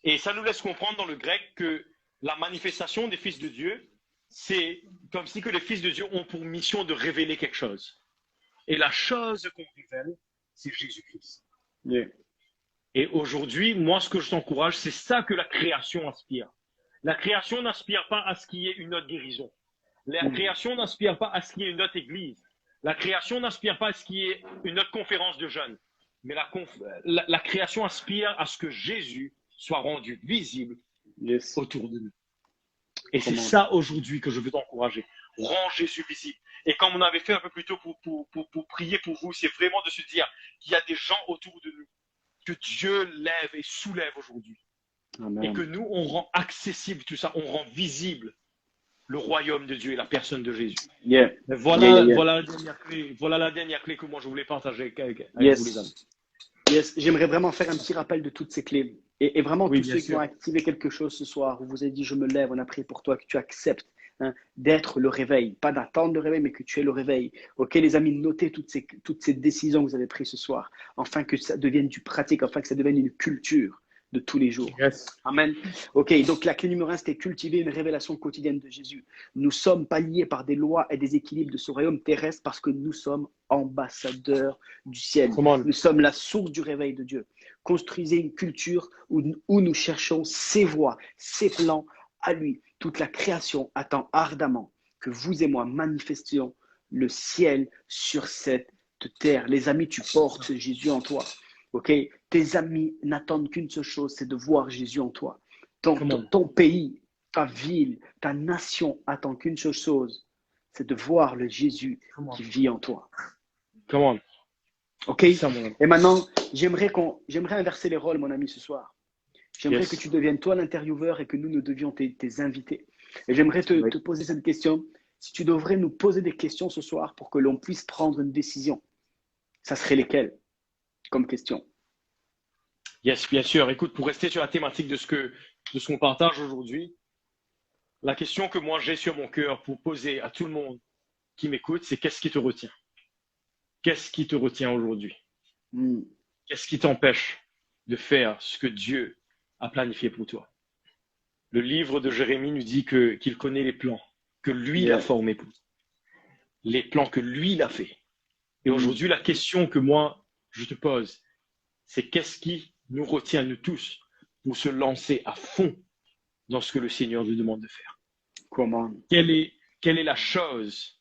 Et ça nous laisse comprendre dans le grec que la manifestation des fils de Dieu, c'est comme si que les fils de Dieu ont pour mission de révéler quelque chose. Et la chose qu'on révèle, c'est Jésus-Christ. yeah, Et aujourd'hui, moi, ce que je t'encourage, c'est ça que la création aspire. La création n'aspire pas à ce qu'il y ait une autre guérison. La création n'aspire pas à ce qu'il y ait une autre église. La création n'aspire pas à ce qu'il y ait une autre conférence de jeunes. Mais la création aspire à ce que Jésus soit rendu visible yes. autour de nous. Et c'est Comment? ça aujourd'hui que je veux t'encourager. Rends Jésus visible. Et comme on avait fait un peu plus tôt pour prier pour vous, c'est vraiment de se dire qu'il y a des gens autour de nous que Dieu lève et soulève aujourd'hui. Amen. Et que nous, on rend accessible tout ça, on rend visible le royaume de Dieu et la personne de Jésus. Yeah, Voilà, yeah, yeah, yeah. voilà la dernière clé que moi je voulais partager avec vous, les Yes, amis. yes. J'aimerais vraiment faire un petit rappel de toutes ces clés. Et vraiment, Oui, tous bien ceux qui ont sûr. activé quelque chose ce soir, vous vous avez dit, je me lève, on a prié pour toi, que tu acceptes, hein, d'être le réveil. Pas d'attendre le réveil, mais que tu es le réveil. Ok, les amis, notez toutes ces décisions que vous avez prises ce soir, afin que ça devienne du pratique, afin que ça devienne une culture de tous les jours. Yes. Amen. Ok, donc la clé numéro 1, c'était cultiver une révélation quotidienne de Jésus. Nous sommes pas liés par des lois et des équilibres de ce royaume terrestre parce que nous sommes ambassadeurs du ciel. Come on. Nous sommes la source du réveil de Dieu. Construisez une culture où nous cherchons ses voies, ses plans à lui. Toute la création attend ardemment que vous et moi manifestions le ciel sur cette terre. Les amis, tu portes Jésus en toi. Ok, tes amis n'attendent qu'une seule chose, c'est de voir Jésus en toi. Ton pays, ta ville, ta nation attend qu'une seule chose, c'est de voir le Jésus qui vit en toi. Come on. Ok. Ça, mon ami. Et maintenant, j'aimerais inverser les rôles, mon ami, ce soir. J'aimerais que tu deviennes toi l'intervieweur et que nous devions tes invités. Et j'aimerais te poser cette question. Si tu devrais nous poser des questions ce soir pour que l'on puisse prendre une décision, ça serait lesquelles comme question? Yes, bien sûr. Écoute, pour rester sur la thématique de ce qu'on partage aujourd'hui, la question que moi j'ai sur mon cœur pour poser à tout le monde qui m'écoute, c'est qu'est-ce qui te retient? Qu'est-ce qui te retient aujourd'hui? Qu'est-ce qui t'empêche de faire ce que Dieu a planifié pour toi? Le livre de Jérémie nous dit qu'il connaît les plans que lui a formés pour toi, les plans que lui il a fait. Et aujourd'hui, la question que moi je te pose, c'est qu'est-ce qui nous retient, nous tous, pour se lancer à fond dans ce que le Seigneur nous demande de faire? Comment? Quelle est la chose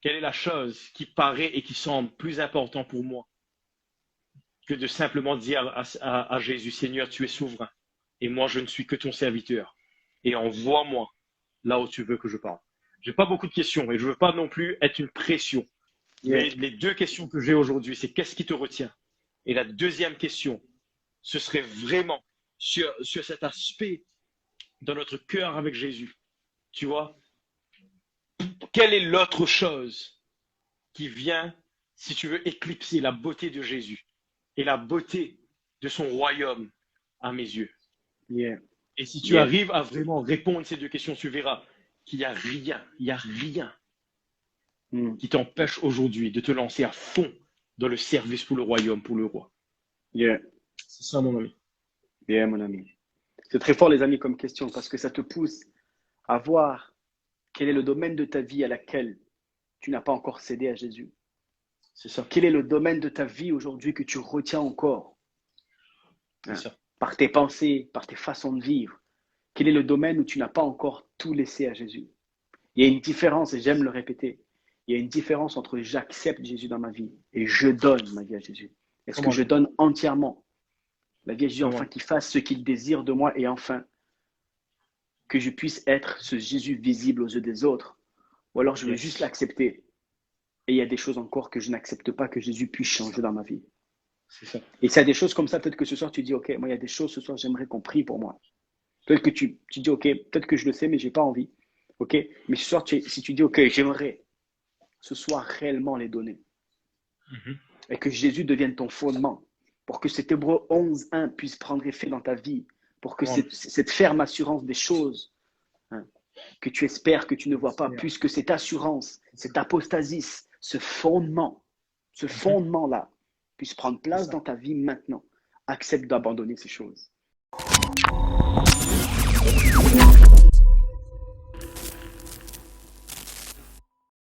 qui paraît et qui semble plus important pour moi que de simplement dire à Jésus, Seigneur, tu es souverain et moi je ne suis que ton serviteur et envoie-moi là où tu veux que je parle. J'ai pas beaucoup de questions et je veux pas non plus être une pression. Mais les deux questions que j'ai aujourd'hui, c'est qu'est-ce qui te retient? Et la deuxième question, ce serait vraiment sur cet aspect dans notre cœur avec Jésus. Tu vois, quelle est l'autre chose qui vient, si tu veux, éclipser la beauté de Jésus et la beauté de son royaume à mes yeux? Et si tu arrives à vraiment répondre à ces deux questions, tu verras qu'il n'y a rien qui t'empêche aujourd'hui de te lancer à fond dans le service pour le royaume, pour le roi. C'est ça, mon ami. Mon ami. C'est très fort, les amis, comme question, parce que ça te pousse à voir quel est le domaine de ta vie à laquelle tu n'as pas encore cédé à Jésus. C'est ça. Quel est le domaine de ta vie aujourd'hui que tu retiens encore par tes pensées, par tes façons de vivre? Quel est le domaine où tu n'as pas encore tout laissé à Jésus? Il y a une différence, et j'aime le répéter, il y a une différence entre j'accepte Jésus dans ma vie et je donne ma vie à Jésus. Est-ce que je donne entièrement la vie à Jésus, enfin qu'il fasse ce qu'il désire de moi et enfin que je puisse être ce Jésus visible aux yeux des autres? Ou alors je veux juste l'accepter et il y a des choses encore que je n'accepte pas que Jésus puisse changer dans ma vie. C'est ça. Et s'il y a des choses comme ça, peut-être que ce soir tu dis, ok, moi il y a des choses ce soir j'aimerais qu'on prie pour moi. Peut-être que tu dis, ok, peut-être que je le sais mais j'ai pas envie. Ok, mais ce soir si tu dis, ok, j'aimerais ce soir réellement les donner et que Jésus devienne ton fondement pour que cet Hébreu 11.1 puisse prendre effet dans ta vie, pour que cette ferme assurance des choses que tu espères, que tu ne vois pas, puisque cette assurance, cette apostasis, ce fondement-là puisse prendre place dans ta vie maintenant. Accepte d'abandonner ces choses.